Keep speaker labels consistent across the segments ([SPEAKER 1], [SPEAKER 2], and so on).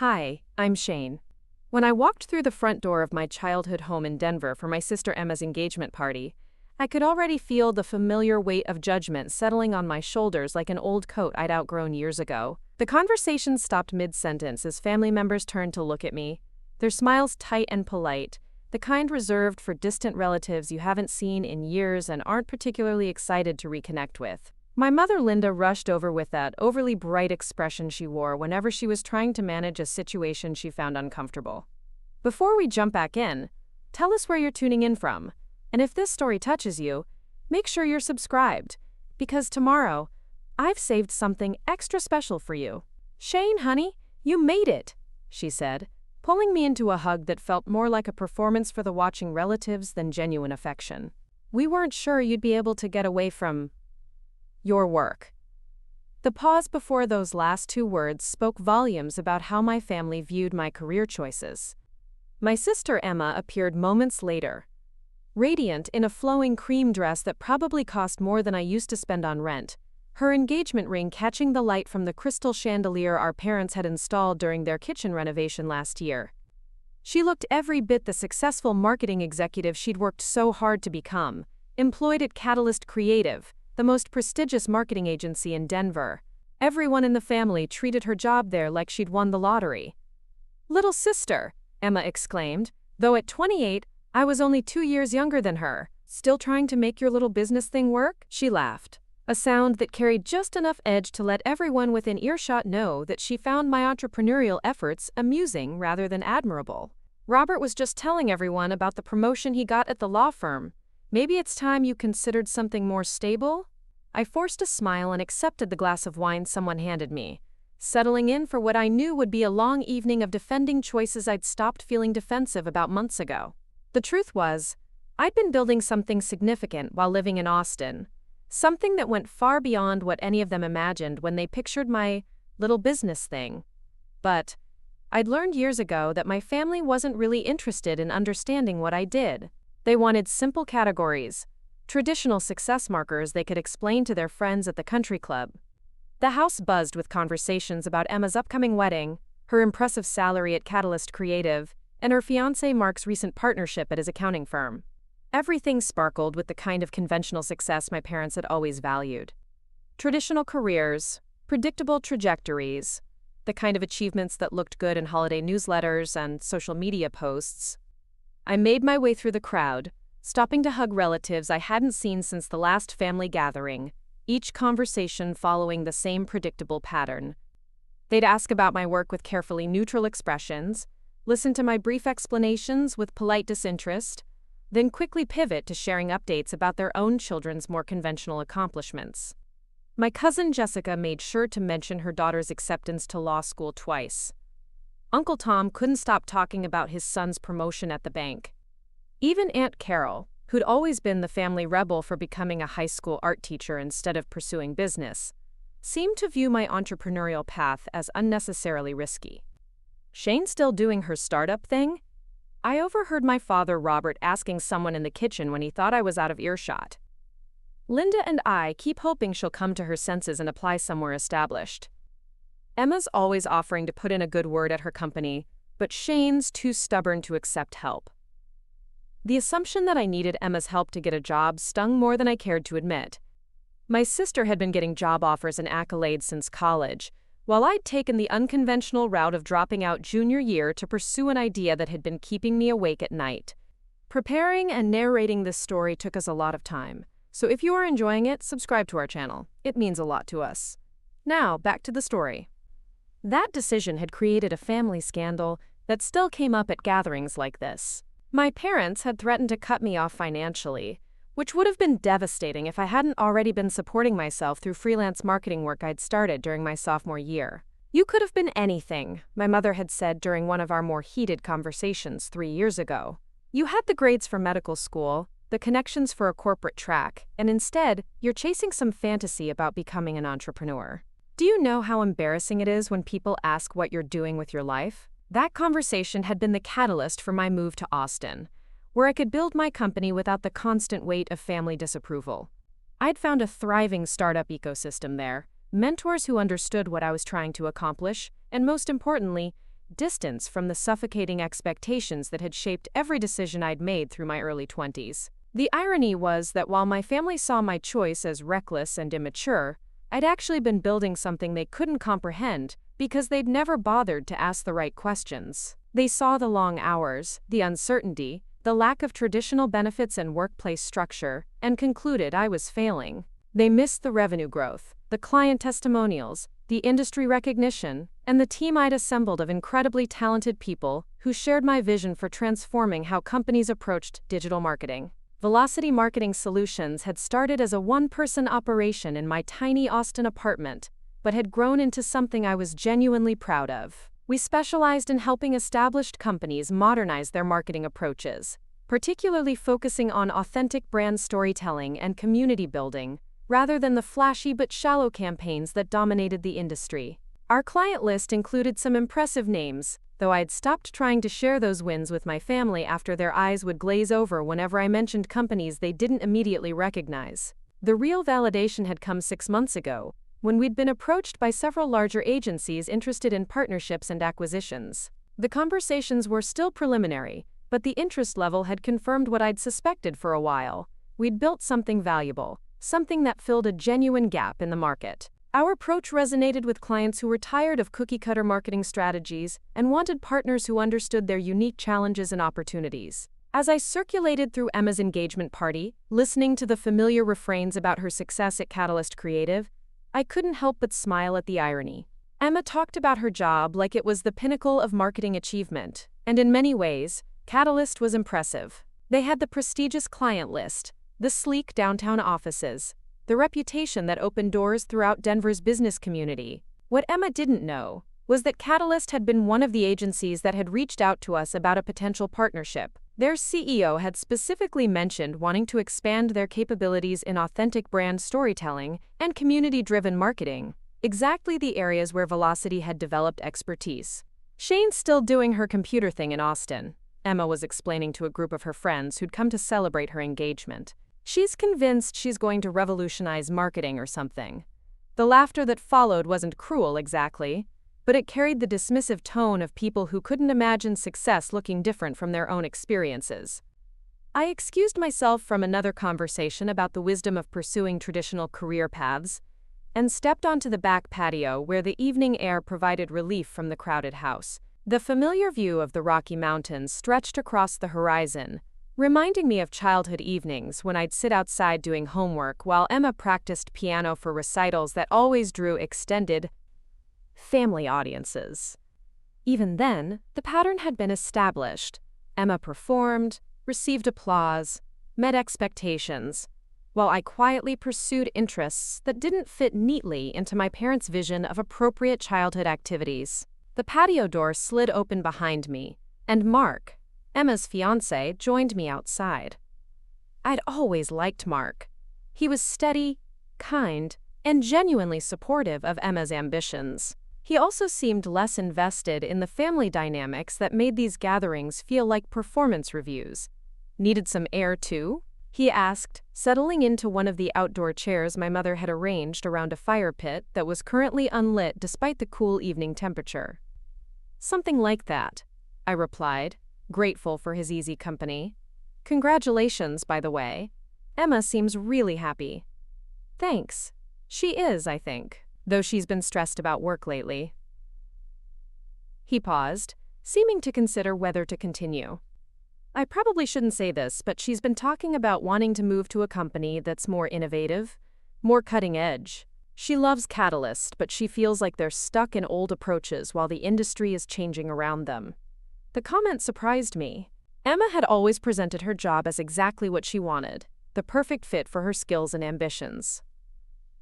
[SPEAKER 1] Hi, I'm Shane. When I walked through the front door of my childhood home in Denver for my sister Emma's engagement party, I could already feel the familiar weight of judgment settling on my shoulders like an old coat I'd outgrown years ago. The conversation stopped mid-sentence as family members turned to look at me, their smiles tight and polite, the kind reserved for distant relatives you haven't seen in years and aren't particularly excited to reconnect with. My mother Linda rushed over with that overly bright expression she wore whenever she was trying to manage a situation she found uncomfortable. Before we jump back in, tell us where you're tuning in from, and if this story touches you, make sure you're subscribed, because tomorrow, I've saved something extra special for you. Shane, honey, you made it, she said, pulling me into a hug that felt more like a performance for the watching relatives than genuine affection. We weren't sure you'd be able to get away from your work. The pause before those last two words spoke volumes about how my family viewed my career choices. My sister Emma appeared moments later, radiant in a flowing cream dress that probably cost more than I used to spend on rent, her engagement ring catching the light from the crystal chandelier our parents had installed during their kitchen renovation last year. She looked every bit the successful marketing executive she'd worked so hard to become, employed at Catalyst Creative, the most prestigious marketing agency in Denver. Everyone in the family treated her job there like she'd won the lottery. "Little sister," Emma exclaimed, though at 28, I was only 2 years younger than her. "Still trying to make your little business thing work?" She laughed, a sound that carried just enough edge to let everyone within earshot know that she found my entrepreneurial efforts amusing rather than admirable. "Robert was just telling everyone about the promotion he got at the law firm. Maybe it's time you considered something more stable?" I forced a smile and accepted the glass of wine someone handed me, settling in for what I knew would be a long evening of defending choices I'd stopped feeling defensive about months ago. The truth was, I'd been building something significant while living in Austin, something that went far beyond what any of them imagined when they pictured my little business thing. But I'd learned years ago that my family wasn't really interested in understanding what I did. They wanted simple categories, traditional success markers they could explain to their friends at the country club. The house buzzed with conversations about Emma's upcoming wedding, her impressive salary at Catalyst Creative, and her fiancé Mark's recent partnership at his accounting firm. Everything sparkled with the kind of conventional success my parents had always valued. Traditional careers, predictable trajectories, the kind of achievements that looked good in holiday newsletters and social media posts. I made my way through the crowd, stopping to hug relatives I hadn't seen since the last family gathering, each conversation following the same predictable pattern. They'd ask about my work with carefully neutral expressions, listen to my brief explanations with polite disinterest, then quickly pivot to sharing updates about their own children's more conventional accomplishments. My cousin Jessica made sure to mention her daughter's acceptance to law school twice. Uncle Tom couldn't stop talking about his son's promotion at the bank. Even Aunt Carol, who'd always been the family rebel for becoming a high school art teacher instead of pursuing business, seemed to view my entrepreneurial path as unnecessarily risky. "Shane still doing her startup thing?" I overheard my father Robert asking someone in the kitchen when he thought I was out of earshot. "Linda and I keep hoping she'll come to her senses and apply somewhere established. Emma's always offering to put in a good word at her company, but Shane's too stubborn to accept help." The assumption that I needed Emma's help to get a job stung more than I cared to admit. My sister had been getting job offers and accolades since college, while I'd taken the unconventional route of dropping out junior year to pursue an idea that had been keeping me awake at night. Preparing and narrating this story took us a lot of time, so if you are enjoying it, subscribe to our channel. It means a lot to us. Now, back to the story. That decision had created a family scandal that still came up at gatherings like this. My parents had threatened to cut me off financially, which would have been devastating if I hadn't already been supporting myself through freelance marketing work I'd started during my sophomore year. "You could have been anything," my mother had said during one of our more heated conversations 3 years ago. "You had the grades for medical school, the connections for a corporate track, and instead, you're chasing some fantasy about becoming an entrepreneur. Do you know how embarrassing it is when people ask what you're doing with your life?" That conversation had been the catalyst for my move to Austin, where I could build my company without the constant weight of family disapproval. I'd found a thriving startup ecosystem there, mentors who understood what I was trying to accomplish, and most importantly, distance from the suffocating expectations that had shaped every decision I'd made through my early 20s. The irony was that while my family saw my choice as reckless and immature, I'd actually been building something they couldn't comprehend because they'd never bothered to ask the right questions. They saw the long hours, the uncertainty, the lack of traditional benefits and workplace structure, and concluded I was failing. They missed the revenue growth, the client testimonials, the industry recognition, and the team I'd assembled of incredibly talented people who shared my vision for transforming how companies approached digital marketing. Velocity Marketing Solutions had started as a one-person operation in my tiny Austin apartment, but had grown into something I was genuinely proud of. We specialized in helping established companies modernize their marketing approaches, particularly focusing on authentic brand storytelling and community building, rather than the flashy but shallow campaigns that dominated the industry. Our client list included some impressive names, though I'd stopped trying to share those wins with my family after their eyes would glaze over whenever I mentioned companies they didn't immediately recognize. The real validation had come 6 months ago, when we'd been approached by several larger agencies interested in partnerships and acquisitions. The conversations were still preliminary, but the interest level had confirmed what I'd suspected for a while. We'd built something valuable, something that filled a genuine gap in the market. Our approach resonated with clients who were tired of cookie-cutter marketing strategies and wanted partners who understood their unique challenges and opportunities. As I circulated through Emma's engagement party, listening to the familiar refrains about her success at Catalyst Creative, I couldn't help but smile at the irony. Emma talked about her job like it was the pinnacle of marketing achievement, and in many ways, Catalyst was impressive. They had the prestigious client list, the sleek downtown offices, the reputation that opened doors throughout Denver's business community. What Emma didn't know was that Catalyst had been one of the agencies that had reached out to us about a potential partnership. Their CEO had specifically mentioned wanting to expand their capabilities in authentic brand storytelling and community-driven marketing, exactly the areas where Velocity had developed expertise. "Shane's still doing her computer thing in Austin," Emma was explaining to a group of her friends who'd come to celebrate her engagement. "She's convinced she's going to revolutionize marketing or something." The laughter that followed wasn't cruel exactly, but it carried the dismissive tone of people who couldn't imagine success looking different from their own experiences. I excused myself from another conversation about the wisdom of pursuing traditional career paths and stepped onto the back patio where the evening air provided relief from the crowded house. The familiar view of the Rocky Mountains stretched across the horizon, reminding me of childhood evenings when I'd sit outside doing homework while Emma practiced piano for recitals that always drew extended family audiences. Even then, the pattern had been established. Emma performed, received applause, met expectations, while I quietly pursued interests that didn't fit neatly into my parents' vision of appropriate childhood activities. The patio door slid open behind me, and Mark, Emma's fiancé, joined me outside. I'd always liked Mark. He was steady, kind, and genuinely supportive of Emma's ambitions. He also seemed less invested in the family dynamics that made these gatherings feel like performance reviews. "Needed some air too?" he asked, settling into one of the outdoor chairs my mother had arranged around a fire pit that was currently unlit despite the cool evening temperature. "Something like that," I replied, grateful for his easy company. "Congratulations, by the way. Emma seems really happy." "Thanks. She is, I think, though she's been stressed about work lately." He paused, seeming to consider whether to continue. "I probably shouldn't say this, but she's been talking about wanting to move to a company that's more innovative, more cutting edge. She loves Catalyst, but she feels like they're stuck in old approaches while the industry is changing around them." The comment surprised me. Emma had always presented her job as exactly what she wanted, the perfect fit for her skills and ambitions.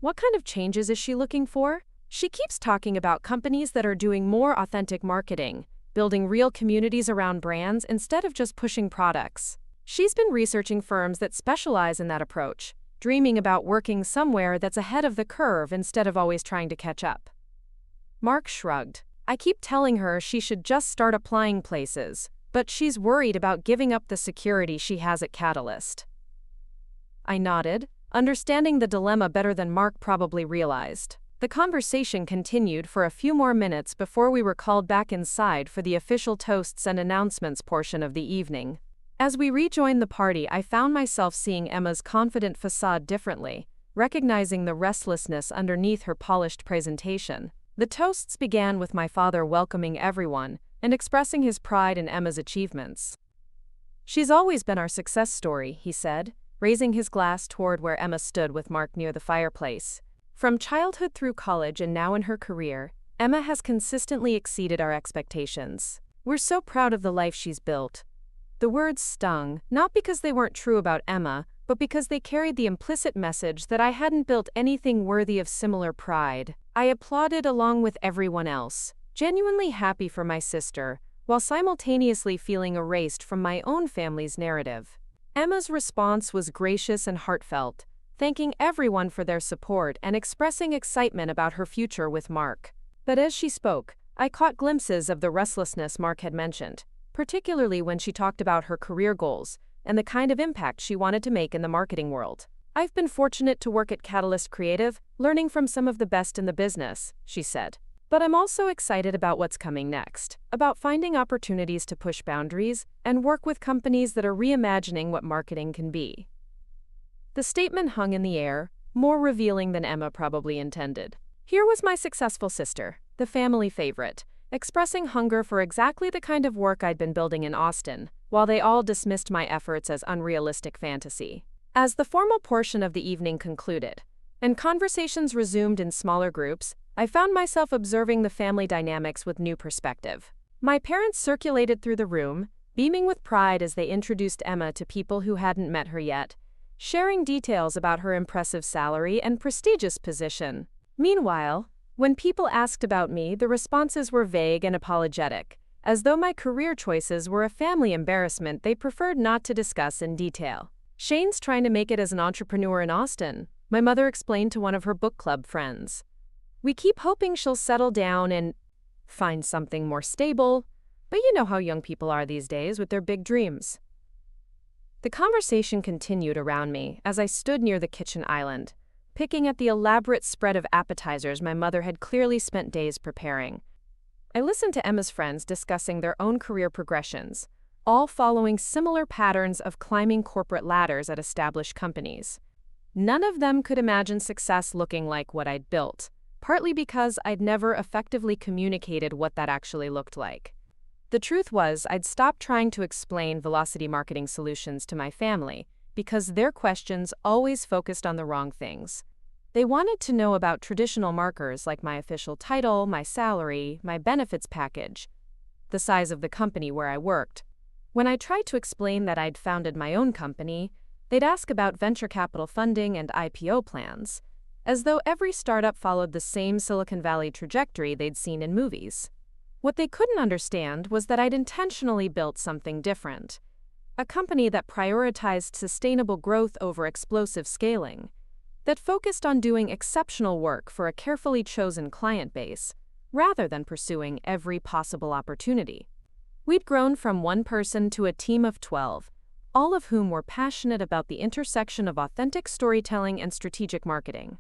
[SPEAKER 1] What kind of changes is she looking for? She keeps talking about companies that are doing more authentic marketing, building real communities around brands instead of just pushing products. She's been researching firms that specialize in that approach, dreaming about working somewhere that's ahead of the curve instead of always trying to catch up. Mark shrugged. "I keep telling her she should just start applying places, but she's worried about giving up the security she has at Catalyst." I nodded, understanding the dilemma better than Mark probably realized. The conversation continued for a few more minutes before we were called back inside for the official toasts and announcements portion of the evening. As we rejoined the party, I found myself seeing Emma's confident facade differently, recognizing the restlessness underneath her polished presentation. The toasts began with my father welcoming everyone and expressing his pride in Emma's achievements. "She's always been our success story," he said, raising his glass toward where Emma stood with Mark near the fireplace. "From childhood through college and now in her career, Emma has consistently exceeded our expectations. We're so proud of the life she's built." The words stung, not because they weren't true about Emma, but because they carried the implicit message that I hadn't built anything worthy of similar pride. I applauded along with everyone else, genuinely happy for my sister, while simultaneously feeling erased from my own family's narrative. Emma's response was gracious and heartfelt, thanking everyone for their support and expressing excitement about her future with Mark. But as she spoke, I caught glimpses of the restlessness Mark had mentioned, particularly when she talked about her career goals and the kind of impact she wanted to make in the marketing world. "I've been fortunate to work at Catalyst Creative, learning from some of the best in the business," she said. "But I'm also excited about what's coming next, about finding opportunities to push boundaries and work with companies that are reimagining what marketing can be." The statement hung in the air, more revealing than Emma probably intended. Here was my successful sister, the family favorite, expressing hunger for exactly the kind of work I'd been building in Austin, while they all dismissed my efforts as unrealistic fantasy. As the formal portion of the evening concluded, and conversations resumed in smaller groups, I found myself observing the family dynamics with new perspective. My parents circulated through the room, beaming with pride as they introduced Emma to people who hadn't met her yet, sharing details about her impressive salary and prestigious position. Meanwhile, when people asked about me, the responses were vague and apologetic, as though my career choices were a family embarrassment they preferred not to discuss in detail. "Shane's trying to make it as an entrepreneur in Austin," my mother explained to one of her book club friends. "We keep hoping she'll settle down and find something more stable, but you know how young people are these days with their big dreams." The conversation continued around me as I stood near the kitchen island, picking at the elaborate spread of appetizers my mother had clearly spent days preparing. I listened to Emma's friends discussing their own career progressions, all following similar patterns of climbing corporate ladders at established companies. None of them could imagine success looking like what I'd built, partly because I'd never effectively communicated what that actually looked like. The truth was, I'd stopped trying to explain velocity marketing solutions to my family because their questions always focused on the wrong things. They wanted to know about traditional markers like my official title, my salary, my benefits package, the size of the company where I worked. When I tried to explain that I'd founded my own company, they'd ask about venture capital funding and IPO plans, as though every startup followed the same Silicon Valley trajectory they'd seen in movies. What they couldn't understand was that I'd intentionally built something different. A company that prioritized sustainable growth over explosive scaling, that focused on doing exceptional work for a carefully chosen client base, rather than pursuing every possible opportunity. We'd grown from one person to a team of 12, all of whom were passionate about the intersection of authentic storytelling and strategic marketing.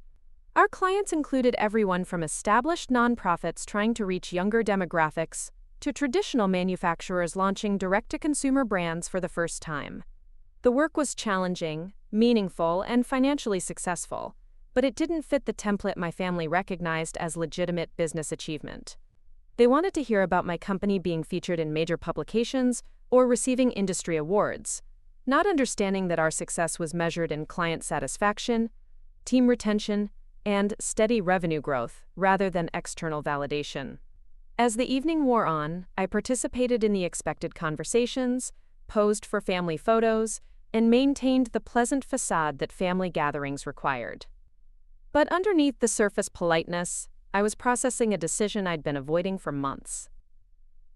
[SPEAKER 1] Our clients included everyone from established nonprofits trying to reach younger demographics to traditional manufacturers launching direct-to-consumer brands for the first time. The work was challenging, meaningful, and financially successful, but it didn't fit the template my family recognized as legitimate business achievement. They wanted to hear about my company being featured in major publications or receiving industry awards, not understanding that our success was measured in client satisfaction, team retention, and steady revenue growth rather than external validation. As the evening wore on, I participated in the expected conversations, posed for family photos, and maintained the pleasant facade that family gatherings required. But underneath the surface politeness, I was processing a decision I'd been avoiding for months.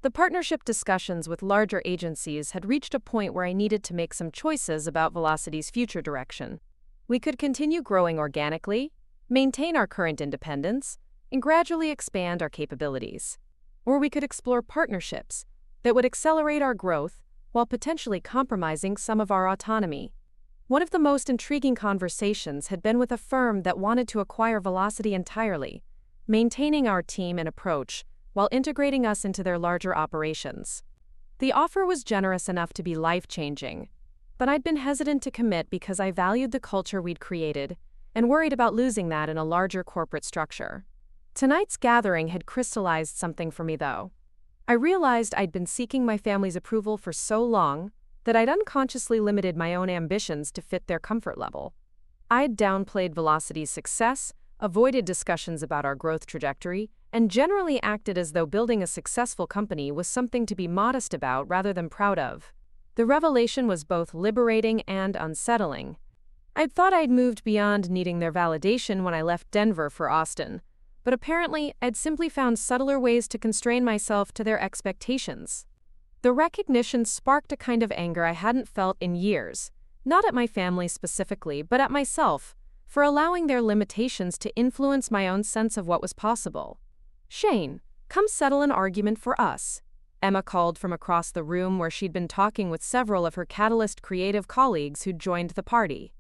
[SPEAKER 1] The partnership discussions with larger agencies had reached a point where I needed to make some choices about Velocity's future direction. We could continue growing organically, maintain our current independence, and gradually expand our capabilities. Or we could explore partnerships that would accelerate our growth while potentially compromising some of our autonomy. One of the most intriguing conversations had been with a firm that wanted to acquire Velocity entirely, maintaining our team and approach while integrating us into their larger operations. The offer was generous enough to be life-changing, but I'd been hesitant to commit because I valued the culture we'd created and worried about losing that in a larger corporate structure. Tonight's gathering had crystallized something for me, though. I realized I'd been seeking my family's approval for so long that I'd unconsciously limited my own ambitions to fit their comfort level. I'd downplayed Velocity's success, avoided discussions about our growth trajectory, and generally acted as though building a successful company was something to be modest about rather than proud of. The revelation was both liberating and unsettling. I'd thought I'd moved beyond needing their validation when I left Denver for Austin, but apparently I'd simply found subtler ways to constrain myself to their expectations. The recognition sparked a kind of anger I hadn't felt in years, not at my family specifically, but at myself, for allowing their limitations to influence my own sense of what was possible. "Shane, come settle an argument for us," Emma called from across the room where she'd been talking with several of her Catalyst creative colleagues who'd joined the party.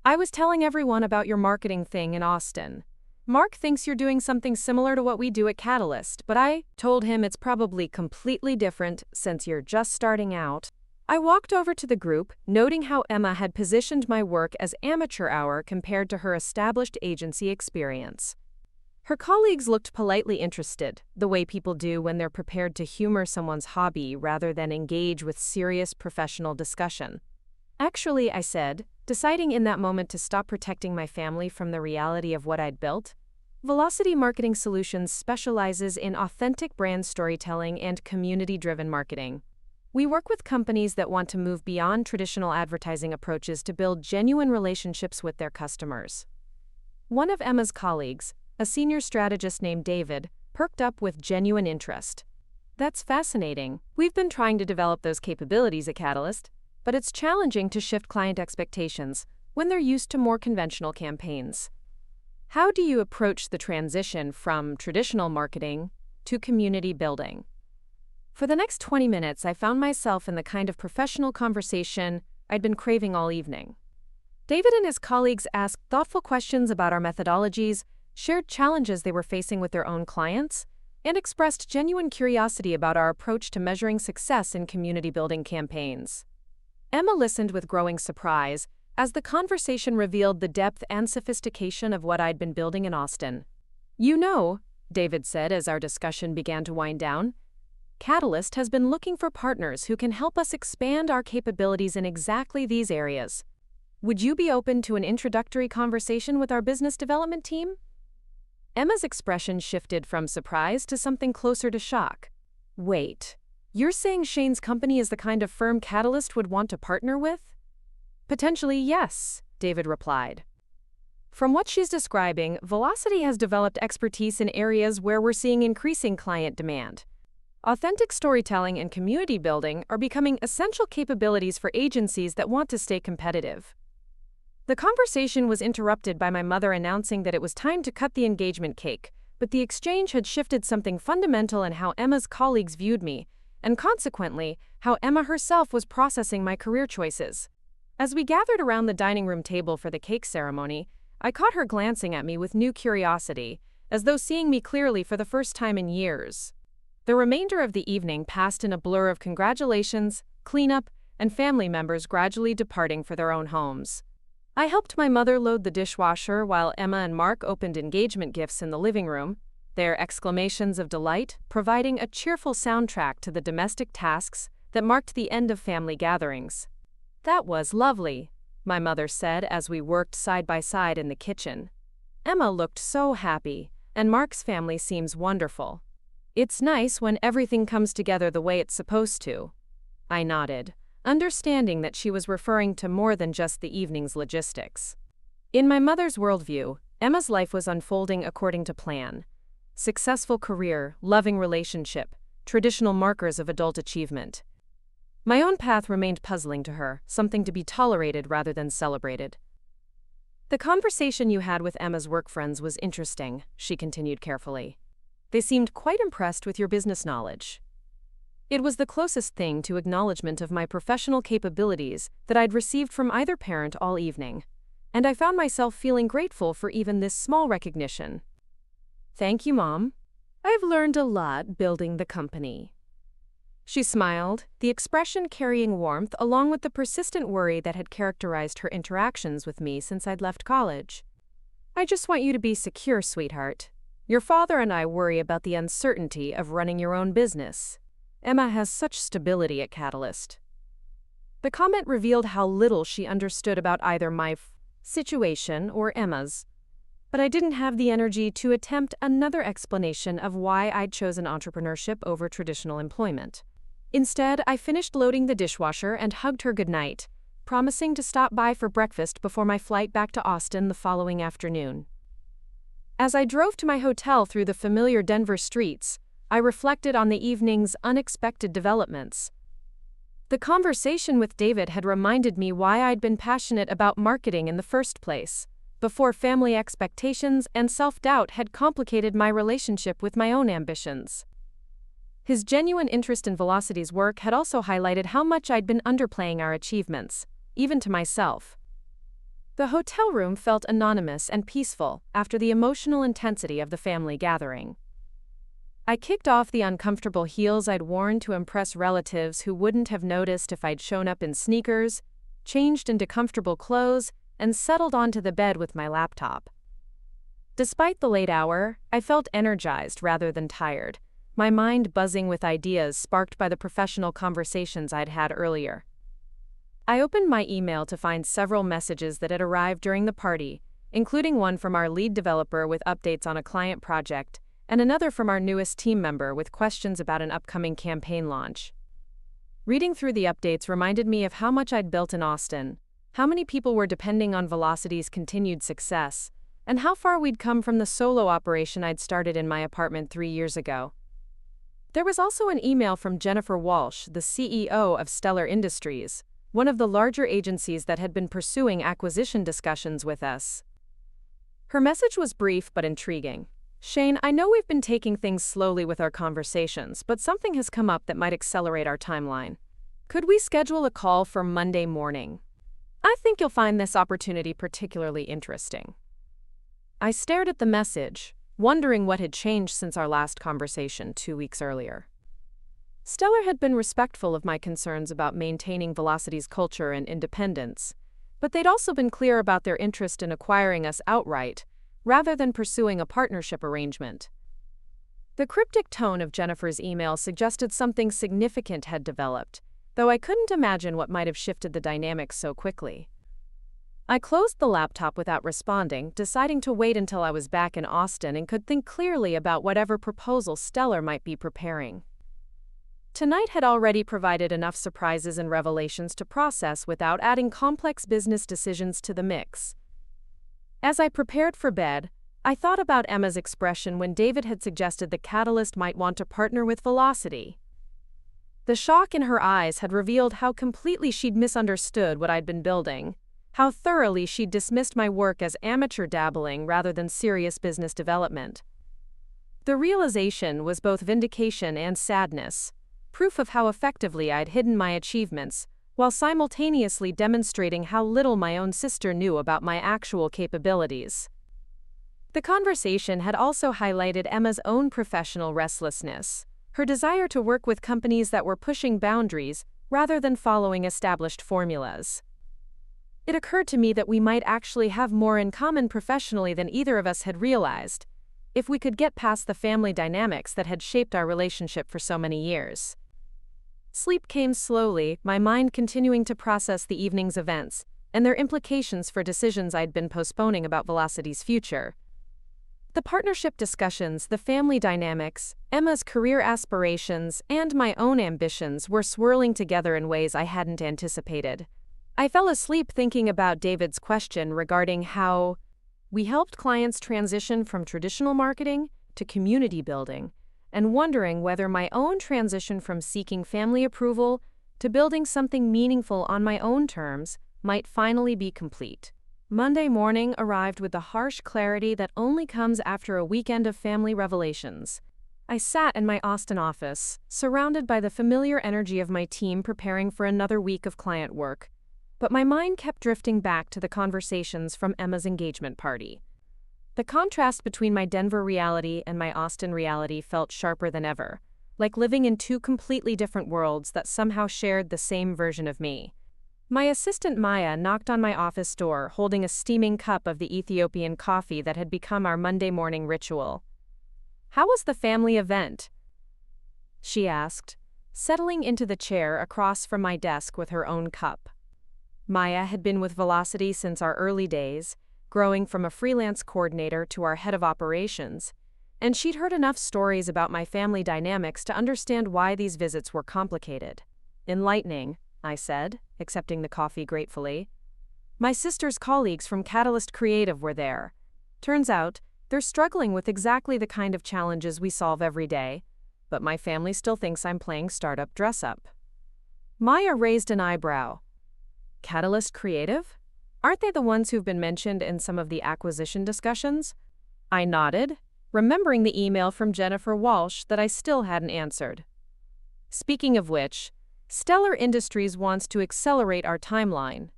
[SPEAKER 1] "I was telling everyone about your marketing thing in Austin. Mark thinks you're doing something similar to what we do at Catalyst, but I told him it's probably completely different since you're just starting out." I walked over to the group, noting how Emma had positioned my work as amateur hour compared to her established agency experience. Her colleagues looked politely interested, the way people do when they're prepared to humor someone's hobby rather than engage with serious professional discussion. "Actually," I said, deciding in that moment to stop protecting my family from the reality of what I'd built, Velocity Marketing Solutions specializes in authentic brand storytelling and community-driven marketing. We work with companies that want to move beyond traditional advertising approaches to build genuine relationships with their customers. One of Emma's colleagues, a senior strategist named David, perked up with genuine interest. "That's fascinating. We've been trying to develop those capabilities at Catalyst, but it's challenging to shift client expectations when they're used to more conventional campaigns. How do you approach the transition from traditional marketing to community building?" For the next 20 minutes, I found myself in the kind of professional conversation I'd been craving all evening. David and his colleagues asked thoughtful questions about our methodologies, shared challenges they were facing with their own clients, and expressed genuine curiosity about our approach to measuring success in community-building campaigns. Emma listened with growing surprise as the conversation revealed the depth and sophistication of what I'd been building in Austin. "You know," David said as our discussion began to wind down, "Catalyst has been looking for partners who can help us expand our capabilities in exactly these areas. Would you be open to an introductory conversation with our business development team?" Emma's expression shifted from surprise to something closer to shock. "Wait, you're saying Shane's company is the kind of firm Catalyst would want to partner with?" "Potentially, yes," David replied. "From what she's describing, Velocity has developed expertise in areas where we're seeing increasing client demand. Authentic storytelling and community building are becoming essential capabilities for agencies that want to stay competitive." The conversation was interrupted by my mother announcing that it was time to cut the engagement cake, but the exchange had shifted something fundamental in how Emma's colleagues viewed me, and consequently, how Emma herself was processing my career choices. As we gathered around the dining room table for the cake ceremony, I caught her glancing at me with new curiosity, as though seeing me clearly for the first time in years. The remainder of the evening passed in a blur of congratulations, cleanup, and family members gradually departing for their own homes. I helped my mother load the dishwasher while Emma and Mark opened engagement gifts in the living room, their exclamations of delight providing a cheerful soundtrack to the domestic tasks that marked the end of family gatherings. "That was lovely," my mother said as we worked side by side in the kitchen. "Emma looked so happy, and Mark's family seems wonderful. It's nice when everything comes together the way it's supposed to." I nodded, understanding that she was referring to more than just the evening's logistics. In my mother's worldview, Emma's life was unfolding according to plan. Successful career, loving relationship, traditional markers of adult achievement. My own path remained puzzling to her, something to be tolerated rather than celebrated. "The conversation you had with Emma's work friends was interesting," she continued carefully. "They seemed quite impressed with your business knowledge." It was the closest thing to acknowledgement of my professional capabilities that I'd received from either parent all evening, and I found myself feeling grateful for even this small recognition. Thank you, Mom. I've learned a lot building the company. She smiled, the expression carrying warmth along with the persistent worry that had characterized her interactions with me since I'd left college. I just want you to be secure, sweetheart. Your father and I worry about the uncertainty of running your own business. Emma has such stability at Catalyst. The comment revealed how little she understood about either my situation or Emma's. But I didn't have the energy to attempt another explanation of why I'd chosen entrepreneurship over traditional employment. Instead, I finished loading the dishwasher and hugged her goodnight, promising to stop by for breakfast before my flight back to Austin the following afternoon. As I drove to my hotel through the familiar Denver streets, I reflected on the evening's unexpected developments. The conversation with David had reminded me why I'd been passionate about marketing in the first place, before family expectations and self-doubt had complicated my relationship with my own ambitions. His genuine interest in Velocity's work had also highlighted how much I'd been underplaying our achievements, even to myself. The hotel room felt anonymous and peaceful after the emotional intensity of the family gathering. I kicked off the uncomfortable heels I'd worn to impress relatives who wouldn't have noticed if I'd shown up in sneakers, changed into comfortable clothes, and settled onto the bed with my laptop. Despite the late hour, I felt energized rather than tired, my mind buzzing with ideas sparked by the professional conversations I'd had earlier. I opened my email to find several messages that had arrived during the party, including one from our lead developer with updates on a client project, and another from our newest team member with questions about an upcoming campaign launch. Reading through the updates reminded me of how much I'd built in Austin, how many people were depending on Velocity's continued success, and how far we'd come from the solo operation I'd started in my apartment 3 years ago. There was also an email from Jennifer Walsh, the CEO of Stellar Industries, one of the larger agencies that had been pursuing acquisition discussions with us. Her message was brief but intriguing. Shane, I know we've been taking things slowly with our conversations, but something has come up that might accelerate our timeline. Could we schedule a call for Monday morning? I think you'll find this opportunity particularly interesting. I stared at the message, wondering what had changed since our last conversation 2 weeks earlier. Stellar had been respectful of my concerns about maintaining Velocity's culture and independence, but they'd also been clear about their interest in acquiring us outright, rather than pursuing a partnership arrangement. The cryptic tone of Jennifer's email suggested something significant had developed, though I couldn't imagine what might have shifted the dynamics so quickly. I closed the laptop without responding, deciding to wait until I was back in Austin and could think clearly about whatever proposal Stellar might be preparing. Tonight had already provided enough surprises and revelations to process without adding complex business decisions to the mix. As I prepared for bed, I thought about Emma's expression when David had suggested that Catalyst might want to partner with Velocity. The shock in her eyes had revealed how completely she'd misunderstood what I'd been building, how thoroughly she'd dismissed my work as amateur dabbling rather than serious business development. The realization was both vindication and sadness, proof of how effectively I'd hidden my achievements, while simultaneously demonstrating how little my own sister knew about my actual capabilities. The conversation had also highlighted Emma's own professional restlessness, her desire to work with companies that were pushing boundaries rather than following established formulas. It occurred to me that we might actually have more in common professionally than either of us had realized, if we could get past the family dynamics that had shaped our relationship for so many years. Sleep came slowly, my mind continuing to process the evening's events and their implications for decisions I'd been postponing about Velocity's future. The partnership discussions, the family dynamics, Emma's career aspirations, and my own ambitions were swirling together in ways I hadn't anticipated. I fell asleep thinking about David's question regarding how we helped clients transition from traditional marketing to community building, and wondering whether my own transition from seeking family approval to building something meaningful on my own terms might finally be complete. Monday morning arrived with the harsh clarity that only comes after a weekend of family revelations. I sat in my Austin office, surrounded by the familiar energy of my team preparing for another week of client work, but my mind kept drifting back to the conversations from Emma's engagement party. The contrast between my Denver reality and my Austin reality felt sharper than ever, like living in two completely different worlds that somehow shared the same version of me. My assistant Maya knocked on my office door holding a steaming cup of the Ethiopian coffee that had become our Monday morning ritual. "How was the family event?" she asked, settling into the chair across from my desk with her own cup. Maya had been with Velocity since our early days, growing from a freelance coordinator to our head of operations, and she'd heard enough stories about my family dynamics to understand why these visits were complicated. "Enlightening," I said, accepting the coffee gratefully. "My sister's colleagues from Catalyst Creative were there. Turns out, they're struggling with exactly the kind of challenges we solve every day, but my family still thinks I'm playing startup dress-up." Maya raised an eyebrow. "Catalyst Creative? Aren't they the ones who've been mentioned in some of the acquisition discussions?" I nodded, remembering the email from Jennifer Walsh that I still hadn't answered. "Speaking of which, Stellar Industries wants to accelerate our timeline.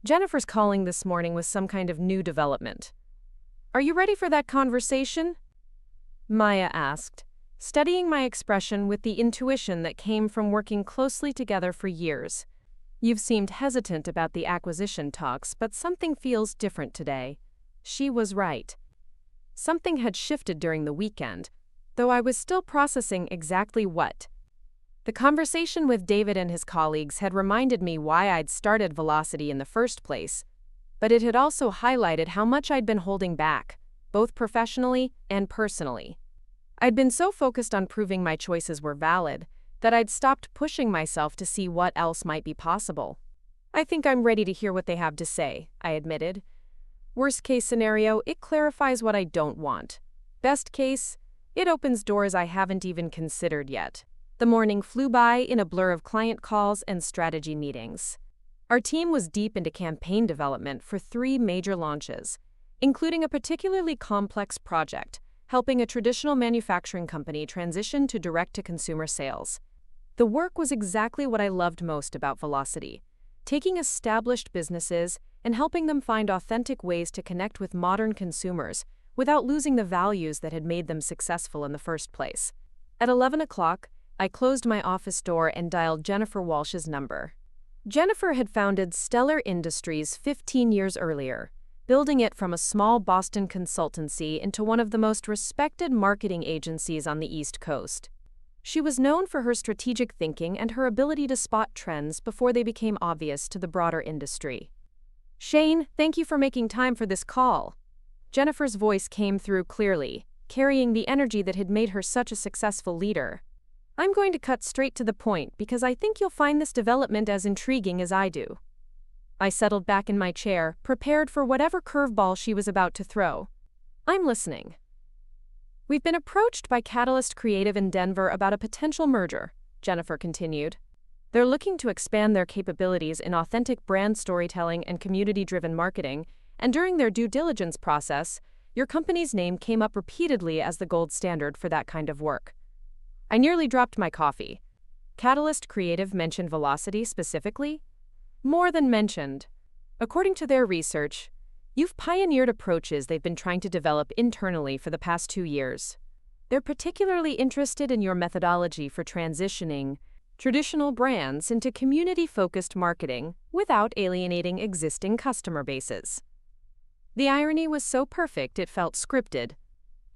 [SPEAKER 1] Jennifer's calling this morning with some kind of new development. Are you ready for that conversation?" Maya asked, studying my expression with the intuition that came from working closely together for years. "You've seemed hesitant about the acquisition talks, but something feels different today." She was right. Something had shifted during the weekend, though I was still processing exactly what. The conversation with David and his colleagues had reminded me why I'd started Velocity in the first place, but it had also highlighted how much I'd been holding back, both professionally and personally. I'd been so focused on proving my choices were valid that I'd stopped pushing myself to see what else might be possible. "I think I'm ready to hear what they have to say," I admitted. "Worst case scenario, it clarifies what I don't want. Best case, it opens doors I haven't even considered yet." The morning flew by in a blur of client calls and strategy meetings. Our team was deep into campaign development for 3 major launches, including a particularly complex project helping a traditional manufacturing company transition to direct-to-consumer sales. The work was exactly what I loved most about Velocity, taking established businesses and helping them find authentic ways to connect with modern consumers without losing the values that had made them successful in the first place. At 11 o'clock, I closed my office door and dialed Jennifer Walsh's number. Jennifer had founded Stellar Industries 15 years earlier, building it from a small Boston consultancy into one of the most respected marketing agencies on the East Coast. She was known for her strategic thinking and her ability to spot trends before they became obvious to the broader industry. "Shane, thank you for making time for this call." Jennifer's voice came through clearly, carrying the energy that had made her such a successful leader. "I'm going to cut straight to the point because I think you'll find this development as intriguing as I do." I settled back in my chair, prepared for whatever curveball she was about to throw. "I'm listening." "We've been approached by Catalyst Creative in Denver about a potential merger," Jennifer continued. "They're looking to expand their capabilities in authentic brand storytelling and community-driven marketing, and during their due diligence process, your company's name came up repeatedly as the gold standard for that kind of work." I nearly dropped my coffee. Catalyst Creative mentioned Velocity specifically? More than mentioned. According to their research, you've pioneered approaches they've been trying to develop internally for the past 2 years. They're particularly interested in your methodology for transitioning traditional brands into community-focused marketing without alienating existing customer bases. The irony was so perfect it felt scripted.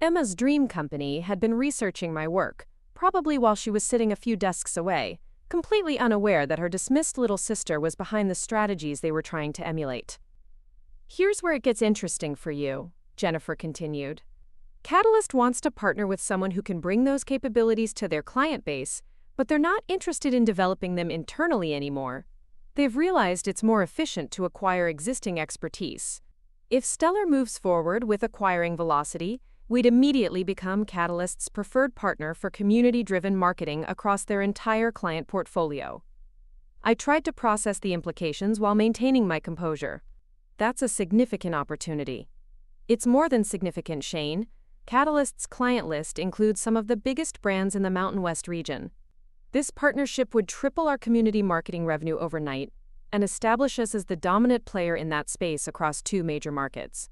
[SPEAKER 1] Emma's dream company had been researching my work, probably while she was sitting a few desks away, completely unaware that her dismissed little sister was behind the strategies they were trying to emulate. "Here's where it gets interesting for you," Jennifer continued. "Catalyst wants to partner with someone who can bring those capabilities to their client base, but they're not interested in developing them internally anymore. They've realized it's more efficient to acquire existing expertise. If Stellar moves forward with acquiring Velocity, we'd immediately become Catalyst's preferred partner for community-driven marketing across their entire client portfolio." I tried to process the implications while maintaining my composure. "That's a significant opportunity." "It's more than significant, Shane. Catalyst's client list includes some of the biggest brands in the Mountain West region. This partnership would triple our community marketing revenue overnight and establish us as the dominant player in that space across 2 major markets."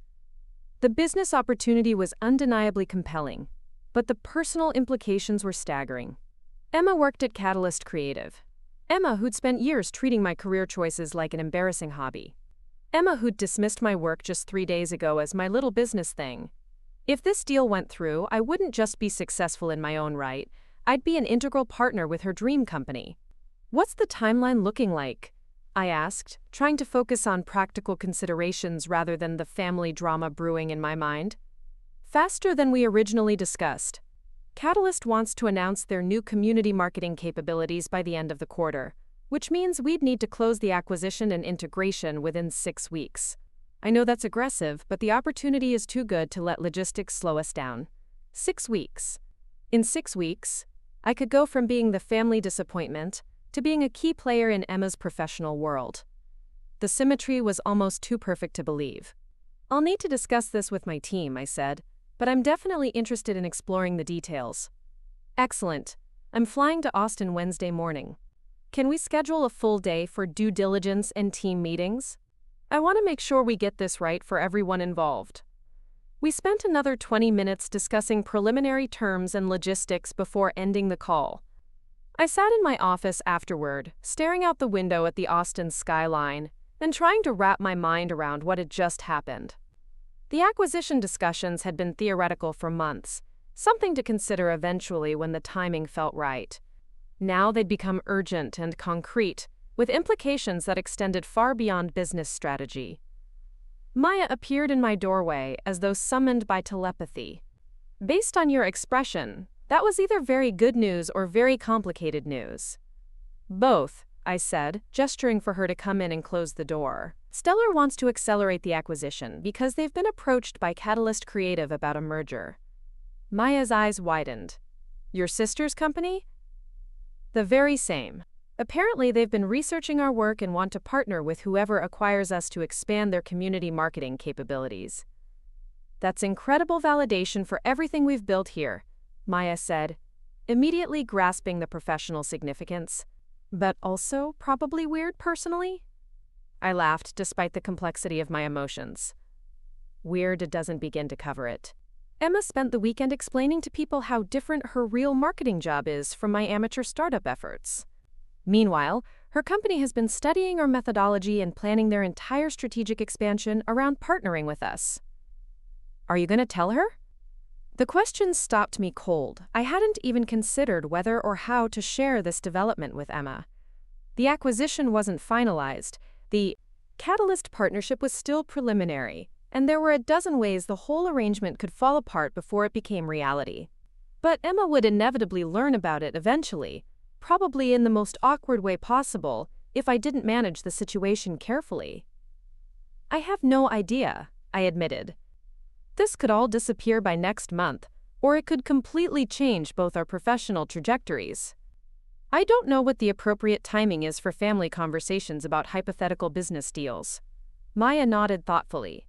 [SPEAKER 1] The business opportunity was undeniably compelling, but the personal implications were staggering. Emma worked at Catalyst Creative. Emma, who'd spent years treating my career choices like an embarrassing hobby. Emma, who'd dismissed my work just 3 days ago as my little business thing. If this deal went through, I wouldn't just be successful in my own right, I'd be an integral partner with her dream company. What's the timeline looking like? I asked, trying to focus on practical considerations rather than the family drama brewing in my mind. Faster than we originally discussed. Catalyst wants to announce their new community marketing capabilities by the end of the quarter, which means we'd need to close the acquisition and integration within 6 weeks. I know that's aggressive, but the opportunity is too good to let logistics slow us down. 6 weeks. In 6 weeks, I could go from being the family disappointment to being a key player in Emma's professional world. The symmetry was almost too perfect to believe. I'll need to discuss this with my team, I said, but I'm definitely interested in exploring the details. Excellent. I'm flying to Austin Wednesday morning. Can we schedule a full day for due diligence and team meetings? I want to make sure we get this right for everyone involved. We spent another 20 minutes discussing preliminary terms and logistics before ending the call. I sat in my office afterward, staring out the window at the Austin skyline and trying to wrap my mind around what had just happened. The acquisition discussions had been theoretical for months, something to consider eventually when the timing felt right. Now they'd become urgent and concrete, with implications that extended far beyond business strategy. Maya appeared in my doorway as though summoned by telepathy. Based on your expression, that was either very good news or very complicated news. Both, I said, gesturing for her to come in and close the door. Stellar wants to accelerate the acquisition because they've been approached by Catalyst Creative about a merger. Maya's eyes widened. Your sister's company? The very same. Apparently they've been researching our work and want to partner with whoever acquires us to expand their community marketing capabilities. That's incredible validation for everything we've built here, Maya said, immediately grasping the professional significance. But also probably weird personally? I laughed despite the complexity of my emotions. Weird doesn't begin to cover it. Emma spent the weekend explaining to people how different her real marketing job is from my amateur startup efforts. Meanwhile, her company has been studying our methodology and planning their entire strategic expansion around partnering with us. Are you going to tell her? The question stopped me cold. I hadn't even considered whether or how to share this development with Emma. The acquisition wasn't finalized. The Catalyst partnership was still preliminary, and there were a dozen ways the whole arrangement could fall apart before it became reality. But Emma would inevitably learn about it eventually, probably in the most awkward way possible, if I didn't manage the situation carefully. I have no idea, I admitted. This could all disappear by next month, or it could completely change both our professional trajectories. I don't know what the appropriate timing is for family conversations about hypothetical business deals. Maya nodded thoughtfully.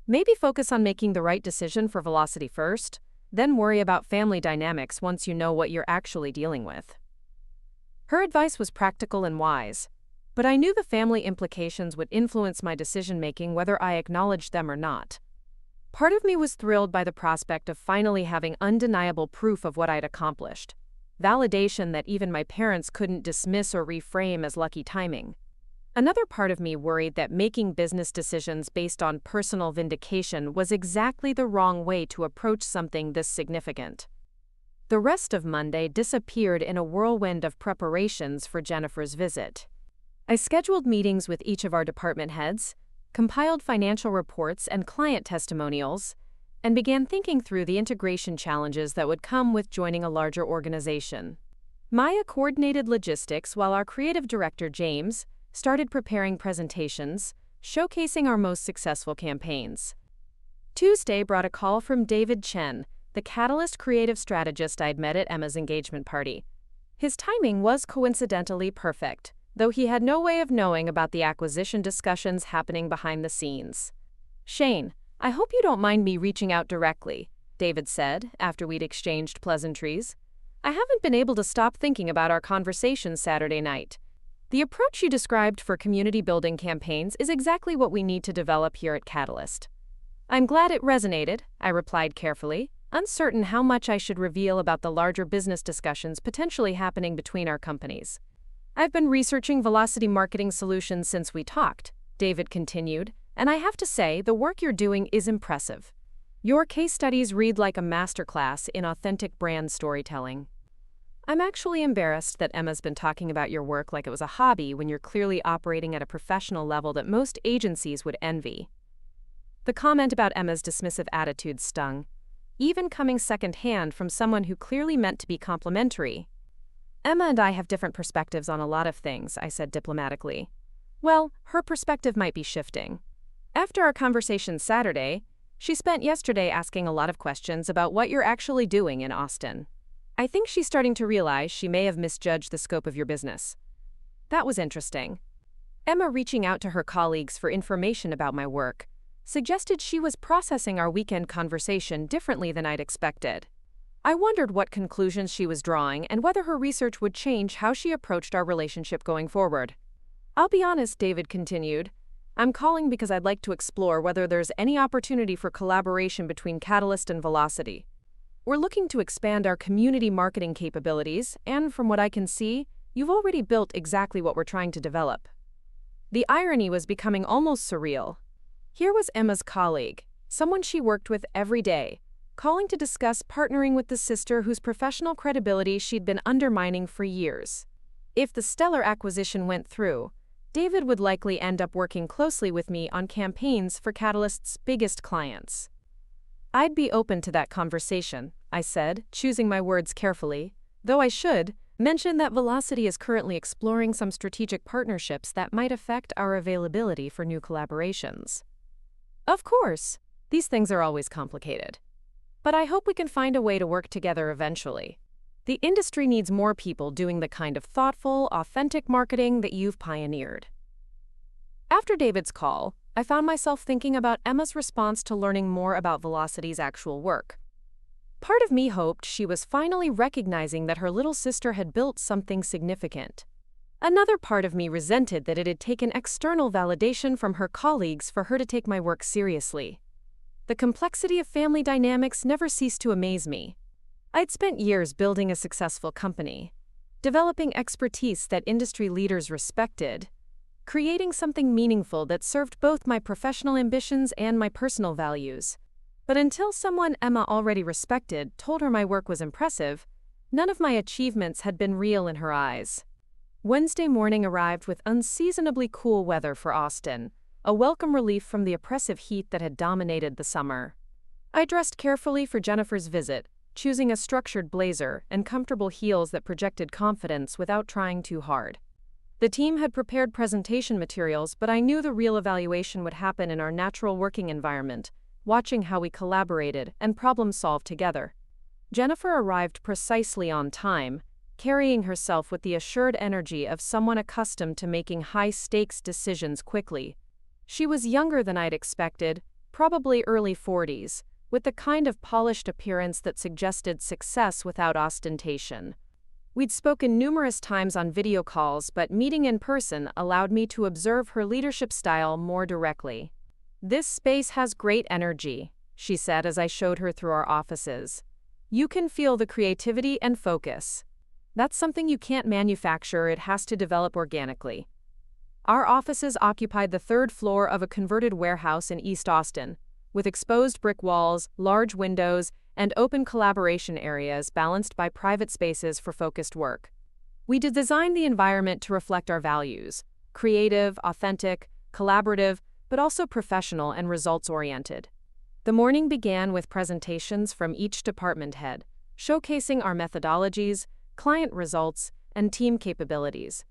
[SPEAKER 1] Maybe focus on making the right decision for Velocity first, then worry about family dynamics once you know what you're actually dealing with. Her advice was practical and wise, but I knew the family implications would influence my decision-making whether I acknowledged them or not. Part of me was thrilled by the prospect of finally having undeniable proof of what I'd accomplished, validation that even my parents couldn't dismiss or reframe as lucky timing. Another part of me worried that making business decisions based on personal vindication was exactly the wrong way to approach something this significant. The rest of Monday disappeared in a whirlwind of preparations for Jennifer's visit. I scheduled meetings with each of our department heads, compiled financial reports and client testimonials, and began thinking through the integration challenges that would come with joining a larger organization. Maya coordinated logistics while our creative director, James, started preparing presentations, showcasing our most successful campaigns. Tuesday brought a call from David Chen, the Catalyst creative strategist I'd met at Emma's engagement party. His timing was coincidentally perfect, though he had no way of knowing about the acquisition discussions happening behind the scenes. Shane, I hope you don't mind me reaching out directly, David said, after we'd exchanged pleasantries. I haven't been able to stop thinking about our conversation Saturday night. The approach you described for community building campaigns is exactly what we need to develop here at Catalyst. I'm glad it resonated, I replied carefully, uncertain how much I should reveal about the larger business discussions potentially happening between our companies. I've been researching velocity marketing solutions since we talked, David continued, and I have to say, the work you're doing is impressive. Your case studies read like a masterclass in authentic brand storytelling. I'm actually embarrassed that Emma's been talking about your work like it was a hobby when you're clearly operating at a professional level that most agencies would envy. The comment about Emma's dismissive attitude stung, even coming secondhand from someone who clearly meant to be complimentary. Emma and I have different perspectives on a lot of things, I said diplomatically. Well, her perspective might be shifting. After our conversation Saturday, she spent yesterday asking a lot of questions about what you're actually doing in Austin. I think she's starting to realize she may have misjudged the scope of your business. That was interesting. Emma, reaching out to her colleagues for information about my work, suggested she was processing our weekend conversation differently than I'd expected. I wondered what conclusions she was drawing and whether her research would change how she approached our relationship going forward. I'll be honest, David continued. I'm calling because I'd like to explore whether there's any opportunity for collaboration between Catalyst and Velocity. We're looking to expand our community marketing capabilities, and from what I can see, you've already built exactly what we're trying to develop. The irony was becoming almost surreal. Here was Emma's colleague, someone she worked with every day, calling to discuss partnering with the sister whose professional credibility she'd been undermining for years. If the stellar acquisition went through, David would likely end up working closely with me on campaigns for Catalyst's biggest clients. I'd be open to that conversation, I said, choosing my words carefully, though I should mention that Velocity is currently exploring some strategic partnerships that might affect our availability for new collaborations. Of course, these things are always complicated. But I hope we can find a way to work together eventually. The industry needs more people doing the kind of thoughtful, authentic marketing that you've pioneered. After David's call, I found myself thinking about Emma's response to learning more about Velocity's actual work. Part of me hoped she was finally recognizing that her little sister had built something significant. Another part of me resented that it had taken external validation from her colleagues for her to take my work seriously. The complexity of family dynamics never ceased to amaze me. I'd spent years building a successful company, developing expertise that industry leaders respected, creating something meaningful that served both my professional ambitions and my personal values. But until someone Emma already respected told her my work was impressive, none of my achievements had been real in her eyes. Wednesday morning arrived with unseasonably cool weather for Austin, a welcome relief from the oppressive heat that had dominated the summer. I dressed carefully for Jennifer's visit, choosing a structured blazer and comfortable heels that projected confidence without trying too hard. The team had prepared presentation materials, but I knew the real evaluation would happen in our natural working environment, watching how we collaborated and problem-solved together. Jennifer arrived precisely on time, carrying herself with the assured energy of someone accustomed to making high-stakes decisions quickly. She was younger than I'd expected, probably early 40s, with the kind of polished appearance that suggested success without ostentation. We'd spoken numerous times on video calls, but meeting in person allowed me to observe her leadership style more directly. "This space has great energy," she said as I showed her through our offices. "You can feel the creativity and focus. That's something you can't manufacture, it has to develop organically." Our offices occupied the third floor of a converted warehouse in East Austin, with exposed brick walls, large windows, and open collaboration areas balanced by private spaces for focused work. We did design the environment to reflect our values: creative, authentic, collaborative, but also professional and results-oriented. The morning began with presentations from each department head, showcasing our methodologies, client results, and team capabilities.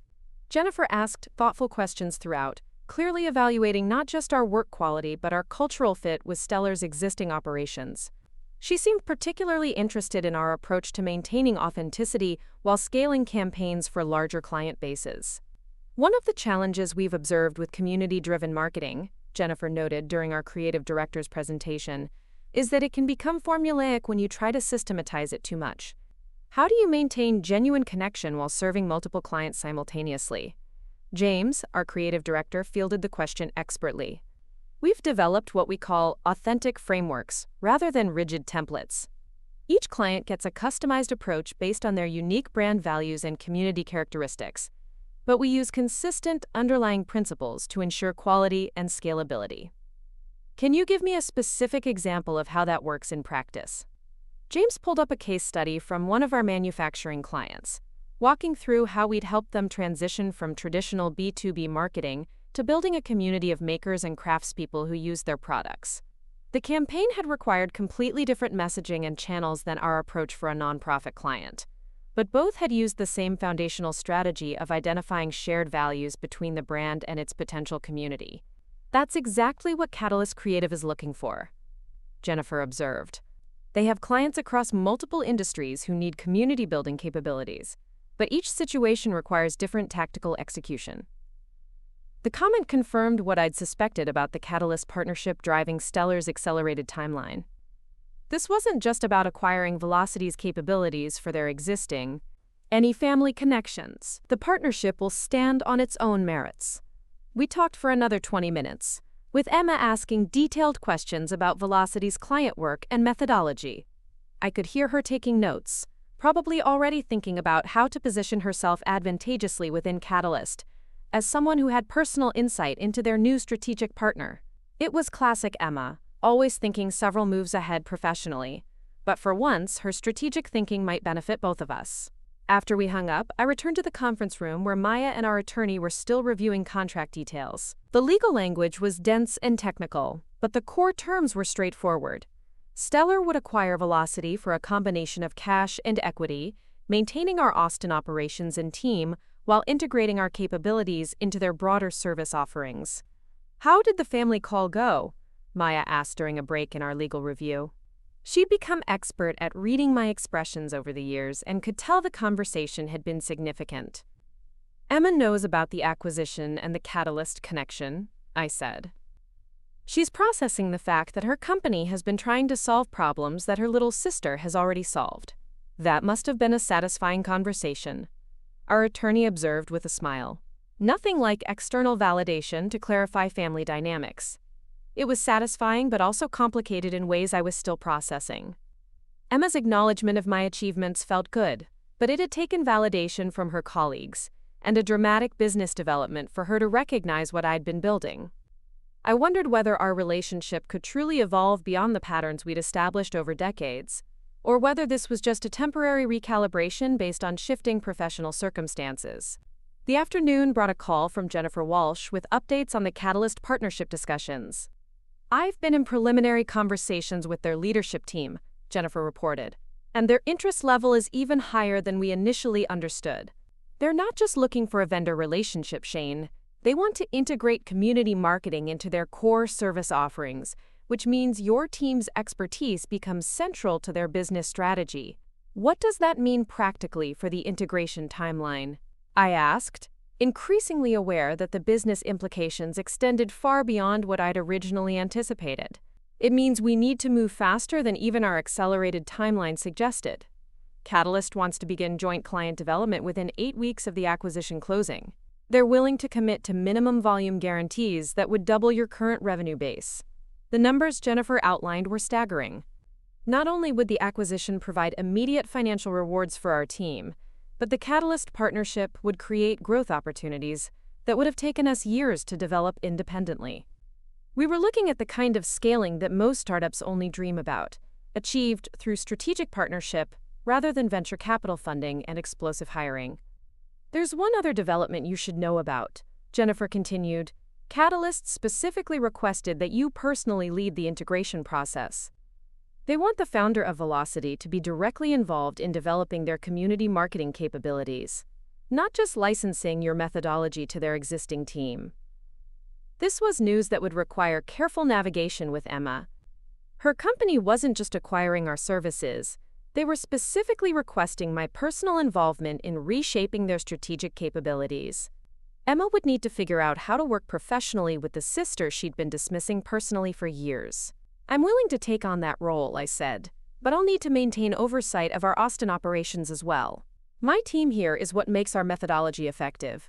[SPEAKER 1] Jennifer asked thoughtful questions throughout, clearly evaluating not just our work quality but our cultural fit with Stellar's existing operations. She seemed particularly interested in our approach to maintaining authenticity while scaling campaigns for larger client bases. "One of the challenges we've observed with community-driven marketing," Jennifer noted during our creative director's presentation, "is that it can become formulaic when you try to systematize it too much. How do you maintain genuine connection while serving multiple clients simultaneously?" James, our creative director, fielded the question expertly. We've developed what we call authentic frameworks rather than rigid templates. Each client gets a customized approach based on their unique brand values and community characteristics, but we use consistent underlying principles to ensure quality and scalability. Can you give me a specific example of how that works in practice? James pulled up a case study from one of our manufacturing clients, walking through how we'd helped them transition from traditional B2B marketing to building a community of makers and craftspeople who use their products. The campaign had required completely different messaging and channels than our approach for a nonprofit client, but both had used the same foundational strategy of identifying shared values between the brand and its potential community. That's exactly what Catalyst Creative is looking for, Jennifer observed. They have clients across multiple industries who need community-building capabilities, but each situation requires different tactical execution. The comment confirmed what I'd suspected about the Catalyst partnership driving Stellar's accelerated timeline. This wasn't just about acquiring Velocity's capabilities for their existing, any family connections. The partnership will stand on its own merits. We talked for another 20 minutes, with Emma asking detailed questions about Velocity's client work and methodology. I could hear her taking notes, probably already thinking about how to position herself advantageously within Catalyst, as someone who had personal insight into their new strategic partner. It was classic Emma, always thinking several moves ahead professionally, but for once, her strategic thinking might benefit both of us. After we hung up, I returned to the conference room where Maya and our attorney were still reviewing contract details. The legal language was dense and technical, but the core terms were straightforward. Stellar would acquire Velocity for a combination of cash and equity, maintaining our Austin operations and team while integrating our capabilities into their broader service offerings. How did the family call go? Maya asked during a break in our legal review. She'd become expert at reading my expressions over the years and could tell the conversation had been significant. Emma knows about the acquisition and the Catalyst connection, I said. She's processing the fact that her company has been trying to solve problems that her little sister has already solved. That must have been a satisfying conversation, our attorney observed with a smile. Nothing like external validation to clarify family dynamics. It was satisfying but also complicated in ways I was still processing. Emma's acknowledgement of my achievements felt good, but it had taken validation from her colleagues and a dramatic business development for her to recognize what I'd been building. I wondered whether our relationship could truly evolve beyond the patterns we'd established over decades, or whether this was just a temporary recalibration based on shifting professional circumstances. The afternoon brought a call from Jennifer Walsh with updates on the Catalyst partnership discussions. I've been in preliminary conversations with their leadership team, Jennifer reported, and their interest level is even higher than we initially understood. They're not just looking for a vendor relationship, Shane. They want to integrate community marketing into their core service offerings, which means your team's expertise becomes central to their business strategy. What does that mean practically for the integration timeline? I asked, increasingly aware that the business implications extended far beyond what I'd originally anticipated. It means we need to move faster than even our accelerated timeline suggested. Catalyst wants to begin joint client development within 8 weeks of the acquisition closing. They're willing to commit to minimum volume guarantees that would double your current revenue base. The numbers Jennifer outlined were staggering. Not only would the acquisition provide immediate financial rewards for our team, but the Catalyst partnership would create growth opportunities that would have taken us years to develop independently. We were looking at the kind of scaling that most startups only dream about, achieved through strategic partnership rather than venture capital funding and explosive hiring. There's one other development you should know about, Jennifer continued. Catalyst specifically requested that you personally lead the integration process. They want the founder of Velocity to be directly involved in developing their community marketing capabilities, not just licensing your methodology to their existing team. This was news that would require careful navigation with Emma. Her company wasn't just acquiring our services, they were specifically requesting my personal involvement in reshaping their strategic capabilities. Emma would need to figure out how to work professionally with the sister she'd been dismissing personally for years. I'm willing to take on that role, I said, but I'll need to maintain oversight of our Austin operations as well. My team here is what makes our methodology effective.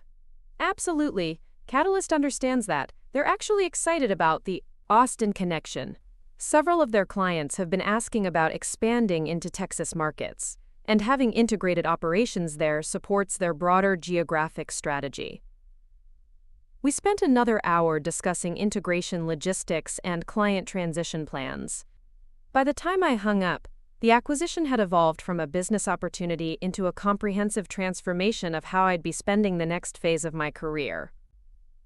[SPEAKER 1] Absolutely, Catalyst understands that. They're actually excited about the Austin connection. Several of their clients have been asking about expanding into Texas markets, and having integrated operations there supports their broader geographic strategy. We spent another hour discussing integration logistics and client transition plans. By the time I hung up, the acquisition had evolved from a business opportunity into a comprehensive transformation of how I'd be spending the next phase of my career.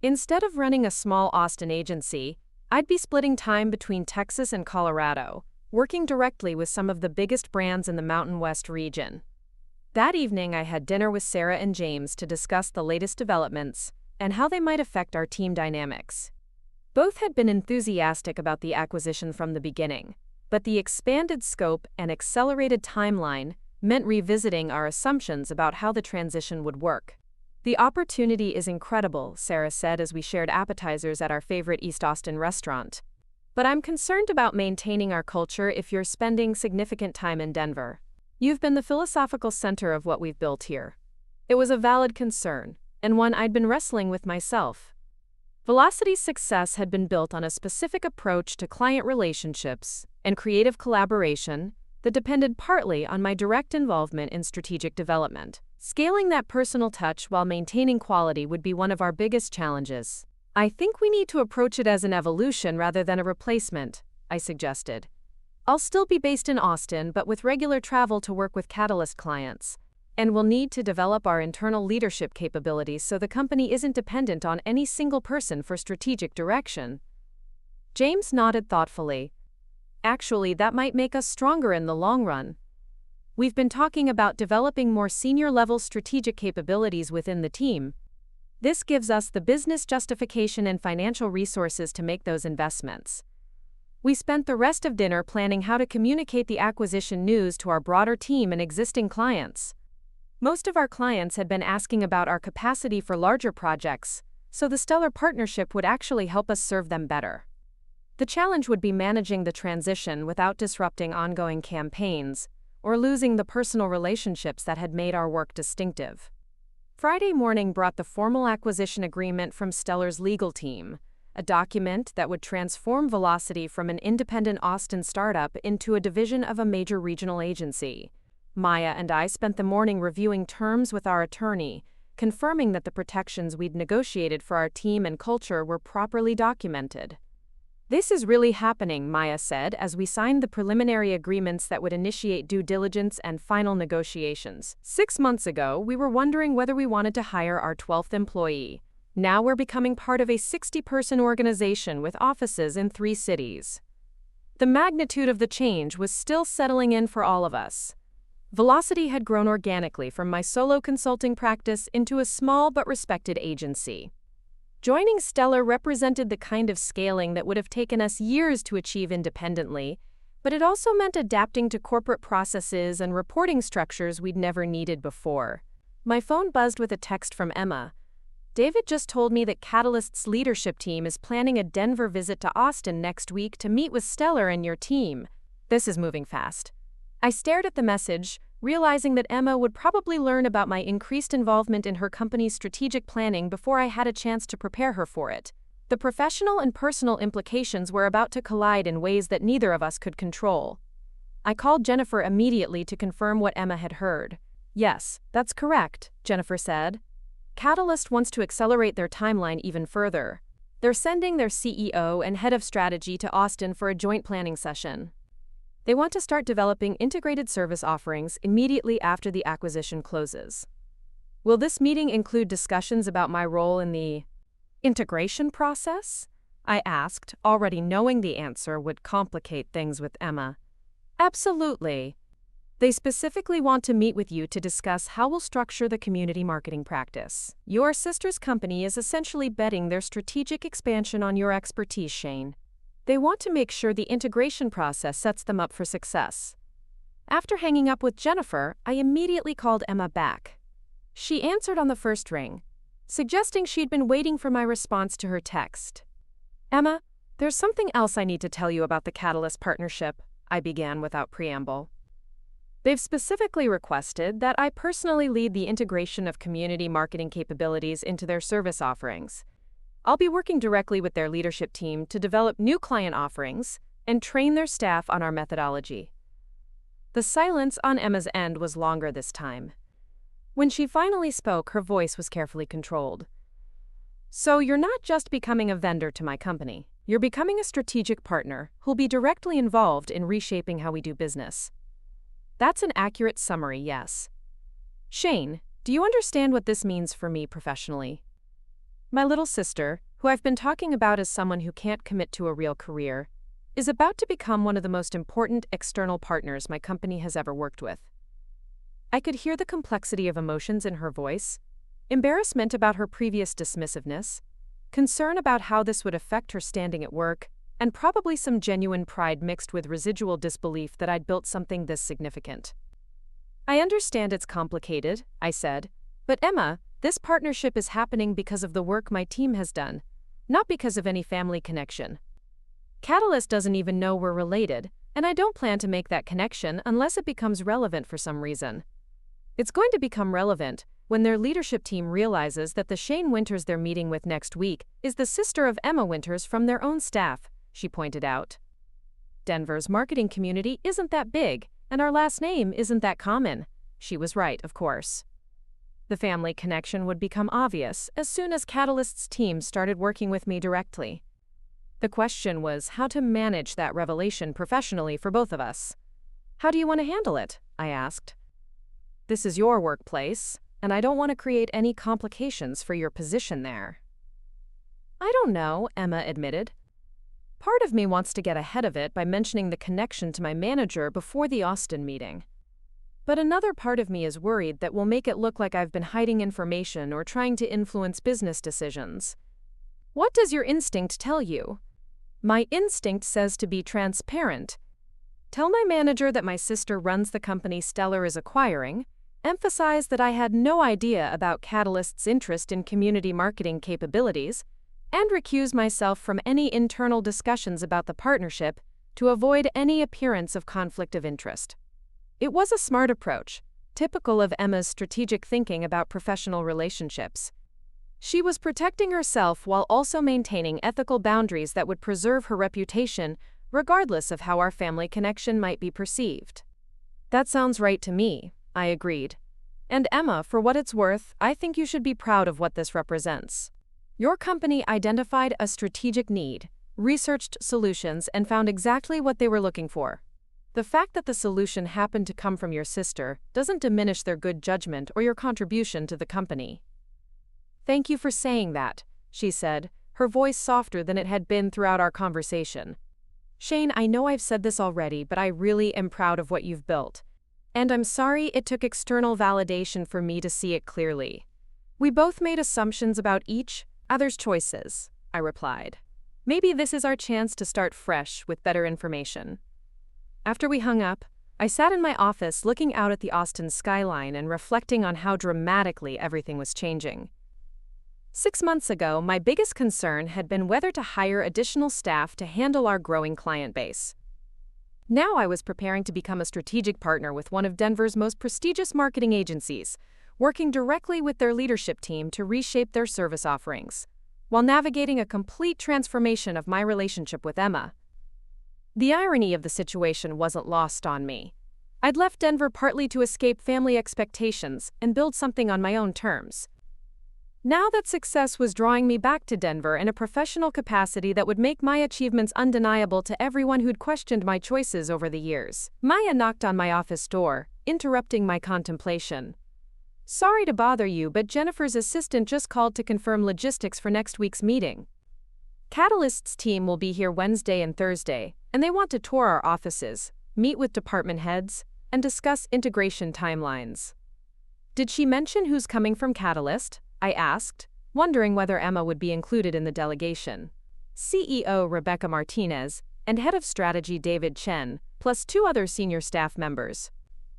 [SPEAKER 1] Instead of running a small Austin agency, I'd be splitting time between Texas and Colorado, working directly with some of the biggest brands in the Mountain West region. That evening, I had dinner with Sarah and James to discuss the latest developments and how they might affect our team dynamics. Both had been enthusiastic about the acquisition from the beginning, but the expanded scope and accelerated timeline meant revisiting our assumptions about how the transition would work. "The opportunity is incredible," Sarah said as we shared appetizers at our favorite East Austin restaurant. "But I'm concerned about maintaining our culture if you're spending significant time in Denver. You've been the philosophical center of what we've built here." It was a valid concern, and one I'd been wrestling with myself. Velocity's success had been built on a specific approach to client relationships and creative collaboration that depended partly on my direct involvement in strategic development. Scaling that personal touch while maintaining quality would be one of our biggest challenges. "I think we need to approach it as an evolution rather than a replacement," I suggested. "I'll still be based in Austin, but with regular travel to work with Catalyst clients. And we'll need to develop our internal leadership capabilities so the company isn't dependent on any single person for strategic direction." James nodded thoughtfully. "Actually, that might make us stronger in the long run. We've been talking about developing more senior-level strategic capabilities within the team. This gives us the business justification and financial resources to make those investments." We spent the rest of dinner planning how to communicate the acquisition news to our broader team and existing clients. Most of our clients had been asking about our capacity for larger projects, so the Stellar partnership would actually help us serve them better. The challenge would be managing the transition without disrupting ongoing campaigns or losing the personal relationships that had made our work distinctive. Friday morning brought the formal acquisition agreement from Stellar's legal team, a document that would transform Velocity from an independent Austin startup into a division of a major regional agency. Maya and I spent the morning reviewing terms with our attorney, confirming that the protections we'd negotiated for our team and culture were properly documented. "This is really happening," Maya said as we signed the preliminary agreements that would initiate due diligence and final negotiations. "6 months ago, we were wondering whether we wanted to hire our 12th employee. Now we're becoming part of a 60-person organization with offices in 3 cities." The magnitude of the change was still settling in for all of us. Velocity had grown organically from my solo consulting practice into a small but respected agency. Joining Stellar represented the kind of scaling that would have taken us years to achieve independently, but it also meant adapting to corporate processes and reporting structures we'd never needed before. My phone buzzed with a text from Emma. "David just told me that Catalyst's leadership team is planning a Denver visit to Austin next week to meet with Stellar and your team. This is moving fast." I stared at the message, realizing that Emma would probably learn about my increased involvement in her company's strategic planning before I had a chance to prepare her for it. The professional and personal implications were about to collide in ways that neither of us could control. I called Jennifer immediately to confirm what Emma had heard. "Yes, that's correct," Jennifer said. "Catalyst wants to accelerate their timeline even further. They're sending their CEO and head of strategy to Austin for a joint planning session. They want to start developing integrated service offerings immediately after the acquisition closes." "Will this meeting include discussions about my role in the integration process?" I asked, already knowing the answer would complicate things with Emma. "Absolutely. They specifically want to meet with you to discuss how we'll structure the community marketing practice. Your sister's company is essentially betting their strategic expansion on your expertise, Shane. They want to make sure the integration process sets them up for success." After hanging up with Jennifer, I immediately called Emma back. She answered on the first ring, suggesting she'd been waiting for my response to her text. "Emma, there's something else I need to tell you about the Catalyst partnership," I began without preamble. "They've specifically requested that I personally lead the integration of community marketing capabilities into their service offerings. I'll be working directly with their leadership team to develop new client offerings and train their staff on our methodology. The silence on Emma's end was longer this time. When she finally spoke, her voice was carefully controlled. So you're not just becoming a vendor to my company. You're becoming a strategic partner who'll be directly involved in reshaping how we do business. That's an accurate summary, yes. Shane, do you understand what this means for me professionally? My little sister, who I've been talking about as someone who can't commit to a real career, is about to become one of the most important external partners my company has ever worked with. I could hear the complexity of emotions in her voice, embarrassment about her previous dismissiveness, concern about how this would affect her standing at work, and probably some genuine pride mixed with residual disbelief that I'd built something this significant. I understand it's complicated, I said, but Emma, this partnership is happening because of the work my team has done, not because of any family connection. Catalyst doesn't even know we're related, and I don't plan to make that connection unless it becomes relevant for some reason. It's going to become relevant when their leadership team realizes that the Shane Winters they're meeting with next week is the sister of Emma Winters from their own staff, she pointed out. Denver's marketing community isn't that big, and our last name isn't that common. She was right, of course. The family connection would become obvious as soon as Catalyst's team started working with me directly. The question was how to manage that revelation professionally for both of us. How do you want to handle it? I asked. This is your workplace, and I don't want to create any complications for your position there. I don't know, Emma admitted. Part of me wants to get ahead of it by mentioning the connection to my manager before the Austin meeting. But another part of me is worried that we'll make it look like I've been hiding information or trying to influence business decisions. What does your instinct tell you? My instinct says to be transparent. Tell my manager that my sister runs the company Stellar is acquiring, emphasize that I had no idea about Catalyst's interest in community marketing capabilities, and recuse myself from any internal discussions about the partnership to avoid any appearance of conflict of interest. It was a smart approach, typical of Emma's strategic thinking about professional relationships. She was protecting herself while also maintaining ethical boundaries that would preserve her reputation, regardless of how our family connection might be perceived. That sounds right to me, I agreed. And Emma, for what it's worth, I think you should be proud of what this represents. Your company identified a strategic need, researched solutions, and found exactly what they were looking for. The fact that the solution happened to come from your sister doesn't diminish their good judgment or your contribution to the company. Thank you for saying that, she said, her voice softer than it had been throughout our conversation. Shane, I know I've said this already, but I really am proud of what you've built. And I'm sorry it took external validation for me to see it clearly. We both made assumptions about each other's choices, I replied. Maybe this is our chance to start fresh with better information. After we hung up, I sat in my office looking out at the Austin skyline and reflecting on how dramatically everything was changing. 6 months ago, my biggest concern had been whether to hire additional staff to handle our growing client base. Now I was preparing to become a strategic partner with one of Denver's most prestigious marketing agencies, working directly with their leadership team to reshape their service offerings, while navigating a complete transformation of my relationship with Emma. The irony of the situation wasn't lost on me. I'd left Denver partly to escape family expectations and build something on my own terms. Now that success was drawing me back to Denver in a professional capacity that would make my achievements undeniable to everyone who'd questioned my choices over the years. Maya knocked on my office door, interrupting my contemplation. Sorry to bother you, but Jennifer's assistant just called to confirm logistics for next week's meeting. Catalyst's team will be here Wednesday and Thursday, and they want to tour our offices, meet with department heads, and discuss integration timelines. Did she mention who's coming from Catalyst? I asked, wondering whether Emma would be included in the delegation. CEO Rebecca Martinez and Head of Strategy David Chen, plus 2 other senior staff members.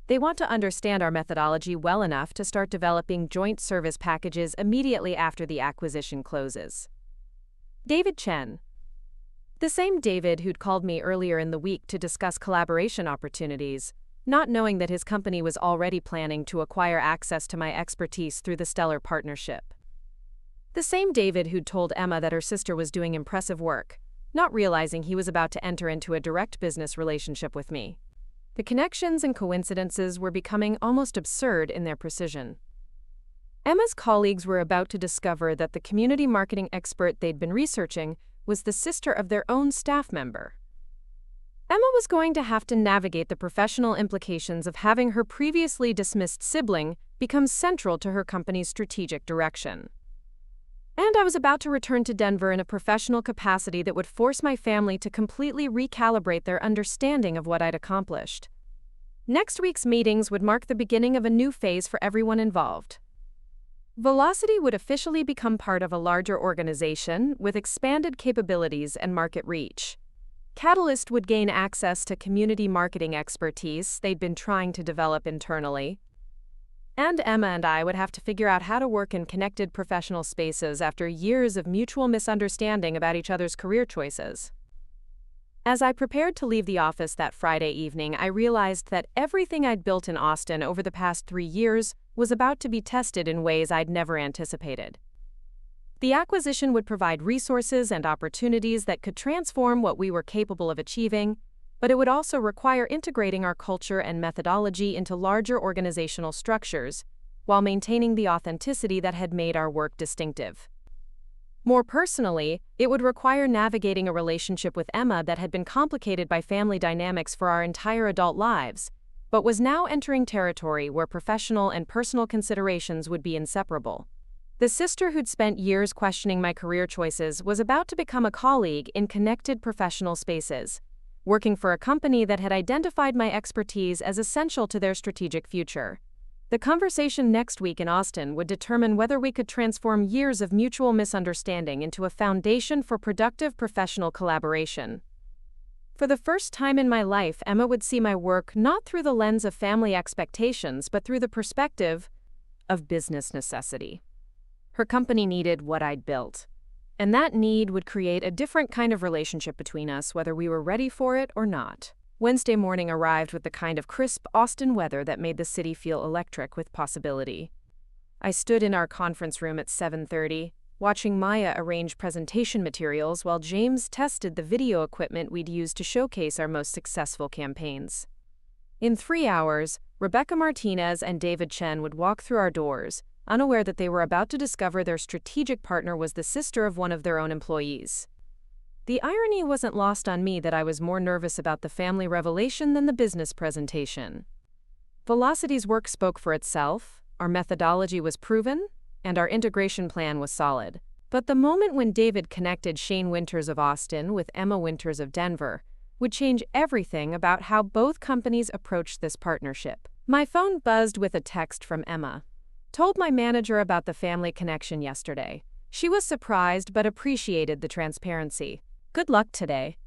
[SPEAKER 1] They want to understand our methodology well enough to start developing joint service packages immediately after the acquisition closes. David Chen. The same David who'd called me earlier in the week to discuss collaboration opportunities, not knowing that his company was already planning to acquire access to my expertise through the Stellar partnership. The same David who'd told Emma that her sister was doing impressive work, not realizing he was about to enter into a direct business relationship with me. The connections and coincidences were becoming almost absurd in their precision. Emma's colleagues were about to discover that the community marketing expert they'd been researching was the sister of their own staff member. Emma was going to have to navigate the professional implications of having her previously dismissed sibling become central to her company's strategic direction. And I was about to return to Denver in a professional capacity that would force my family to completely recalibrate their understanding of what I'd accomplished. Next week's meetings would mark the beginning of a new phase for everyone involved. Velocity would officially become part of a larger organization with expanded capabilities and market reach. Catalyst would gain access to community marketing expertise they'd been trying to develop internally. And Emma and I would have to figure out how to work in connected professional spaces after years of mutual misunderstanding about each other's career choices. As I prepared to leave the office that Friday evening, I realized that everything I'd built in Austin over the past 3 years was about to be tested in ways I'd never anticipated. The acquisition would provide resources and opportunities that could transform what we were capable of achieving, but it would also require integrating our culture and methodology into larger organizational structures, while maintaining the authenticity that had made our work distinctive. More personally, it would require navigating a relationship with Emma that had been complicated by family dynamics for our entire adult lives, but was now entering territory where professional and personal considerations would be inseparable. The sister who'd spent years questioning my career choices was about to become a colleague in connected professional spaces, working for a company that had identified my expertise as essential to their strategic future. The conversation next week in Austin would determine whether we could transform years of mutual misunderstanding into a foundation for productive professional collaboration. For the first time in my life, Emma would see my work not through the lens of family expectations, but through the perspective of business necessity. Her company needed what I'd built, and that need would create a different kind of relationship between us, whether we were ready for it or not. Wednesday morning arrived with the kind of crisp Austin weather that made the city feel electric with possibility. I stood in our conference room at 7:30, watching Maya arrange presentation materials while James tested the video equipment we'd used to showcase our most successful campaigns. In 3 hours, Rebecca Martinez and David Chen would walk through our doors, unaware that they were about to discover their strategic partner was the sister of one of their own employees. The irony wasn't lost on me that I was more nervous about the family revelation than the business presentation. Velocity's work spoke for itself, our methodology was proven, and our integration plan was solid. But the moment when David connected Shane Winters of Austin with Emma Winters of Denver would change everything about how both companies approached this partnership. My phone buzzed with a text from Emma. Told my manager about the family connection yesterday. She was surprised but appreciated the transparency. Good luck today.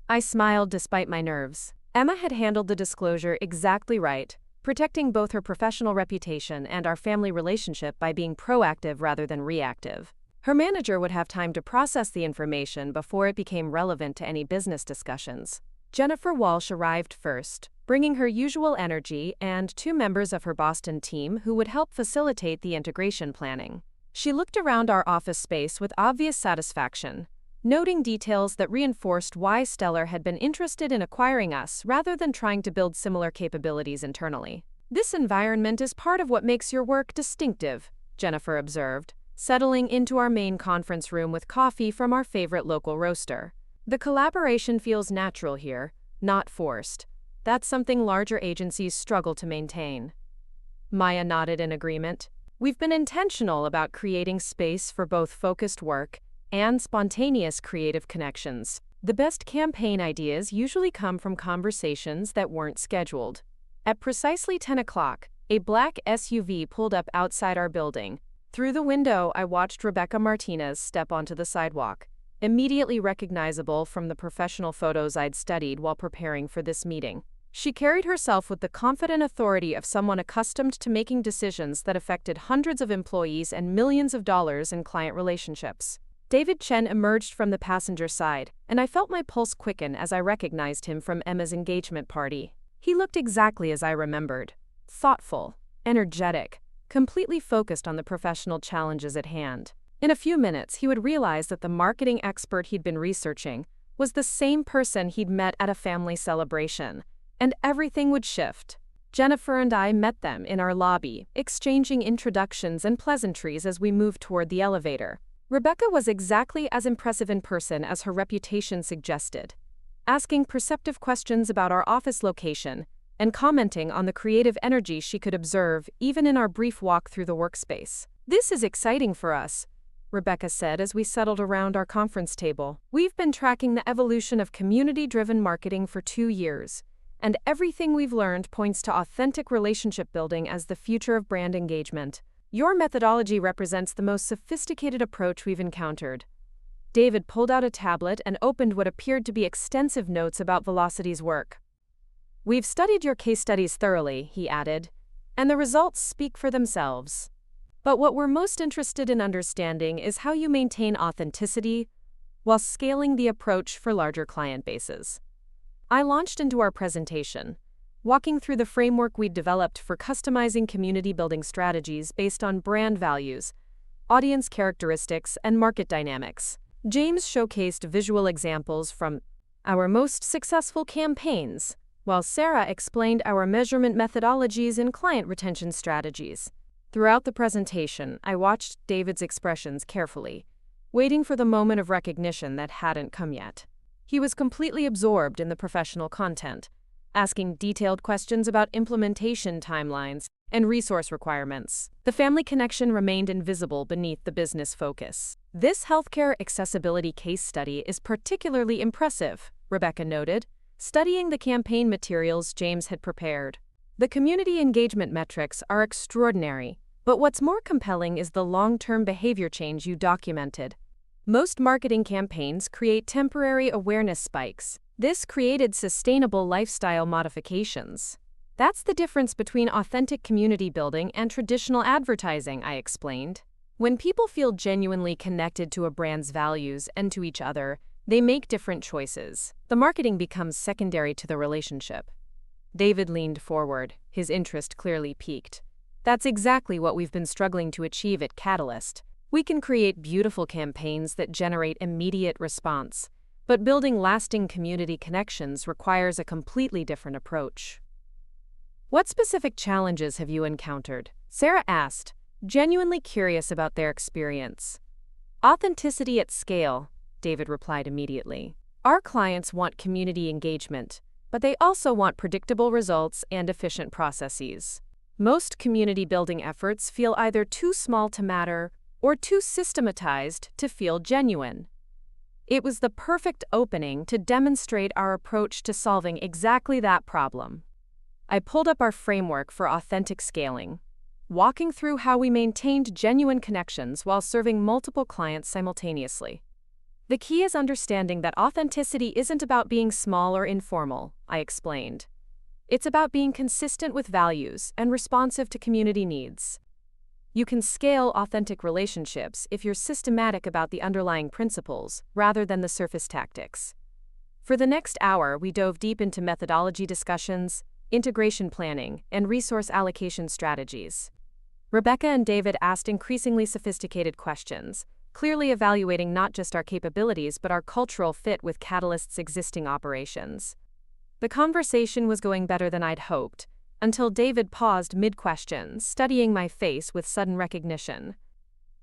[SPEAKER 1] I smiled despite my nerves. Emma had handled the disclosure exactly right, protecting both her professional reputation and our family relationship by being proactive rather than reactive. Her manager would have time to process the information before it became relevant to any business discussions. Jennifer Walsh arrived first, bringing her usual energy and 2 members of her Boston team who would help facilitate the integration planning. She looked around our office space with obvious satisfaction, noting details that reinforced why Stellar had been interested in acquiring us rather than trying to build similar capabilities internally. This environment is part of what makes your work distinctive, Jennifer observed, settling into our main conference room with coffee from our favorite local roaster. The collaboration feels natural here, not forced. That's something larger agencies struggle to maintain. Maya nodded in agreement. We've been intentional about creating space for both focused work and spontaneous creative connections. The best campaign ideas usually come from conversations that weren't scheduled. At precisely 10 o'clock, a black SUV pulled up outside our building. Through the window, I watched Rebecca Martinez step onto the sidewalk, immediately recognizable from the professional photos I'd studied while preparing for this meeting. She carried herself with the confident authority of someone accustomed to making decisions that affected hundreds of employees and millions of dollars in client relationships. David Chen emerged from the passenger side, and I felt my pulse quicken as I recognized him from Emma's engagement party. He looked exactly as I remembered. Thoughtful, energetic, completely focused on the professional challenges at hand. In a few minutes, he would realize that the marketing expert he'd been researching was the same person he'd met at a family celebration, and everything would shift. Jennifer and I met them in our lobby, exchanging introductions and pleasantries as we moved toward the elevator. Rebecca was exactly as impressive in person as her reputation suggested, asking perceptive questions about our office location and commenting on the creative energy she could observe even in our brief walk through the workspace. "This is exciting for us," Rebecca said as we settled around our conference table. "We've been tracking the evolution of community-driven marketing for 2 years, and everything we've learned points to authentic relationship building as the future of brand engagement. Your methodology represents the most sophisticated approach we've encountered." David pulled out a tablet and opened what appeared to be extensive notes about Velocity's work. "We've studied your case studies thoroughly," he added, "and the results speak for themselves. But what we're most interested in understanding is how you maintain authenticity while scaling the approach for larger client bases." I launched into our presentation, walking through the framework we'd developed for customizing community-building strategies based on brand values, audience characteristics, and market dynamics. James showcased visual examples from our most successful campaigns, while Sarah explained our measurement methodologies and client retention strategies. Throughout the presentation, I watched David's expressions carefully, waiting for the moment of recognition that hadn't come yet. He was completely absorbed in the professional content, asking detailed questions about implementation timelines and resource requirements. The family connection remained invisible beneath the business focus. "This healthcare accessibility case study is particularly impressive," Rebecca noted, studying the campaign materials James had prepared. "The community engagement metrics are extraordinary, but what's more compelling is the long-term behavior change you documented. Most marketing campaigns create temporary awareness spikes. This created sustainable lifestyle modifications. That's the difference between authentic community building and traditional advertising," I explained. "When people feel genuinely connected to a brand's values and to each other, they make different choices. The marketing becomes secondary to the relationship." David leaned forward, his interest clearly piqued. "That's exactly what we've been struggling to achieve at Catalyst. We can create beautiful campaigns that generate immediate response, but building lasting community connections requires a completely different approach." "What specific challenges have you encountered?" Sarah asked, genuinely curious about their experience. "Authenticity at scale," David replied immediately. "Our clients want community engagement, but they also want predictable results and efficient processes. Most community-building efforts feel either too small to matter or too systematized to feel genuine." It was the perfect opening to demonstrate our approach to solving exactly that problem. I pulled up our framework for authentic scaling, walking through how we maintained genuine connections while serving multiple clients simultaneously. "The key is understanding that authenticity isn't about being small or informal," I explained. "It's about being consistent with values and responsive to community needs. You can scale authentic relationships if you're systematic about the underlying principles rather than the surface tactics." For the next hour, we dove deep into methodology discussions, integration planning, and resource allocation strategies. Rebecca and David asked increasingly sophisticated questions, clearly evaluating not just our capabilities but our cultural fit with Catalyst's existing operations. The conversation was going better than I'd hoped, until David paused mid-question, studying my face with sudden recognition.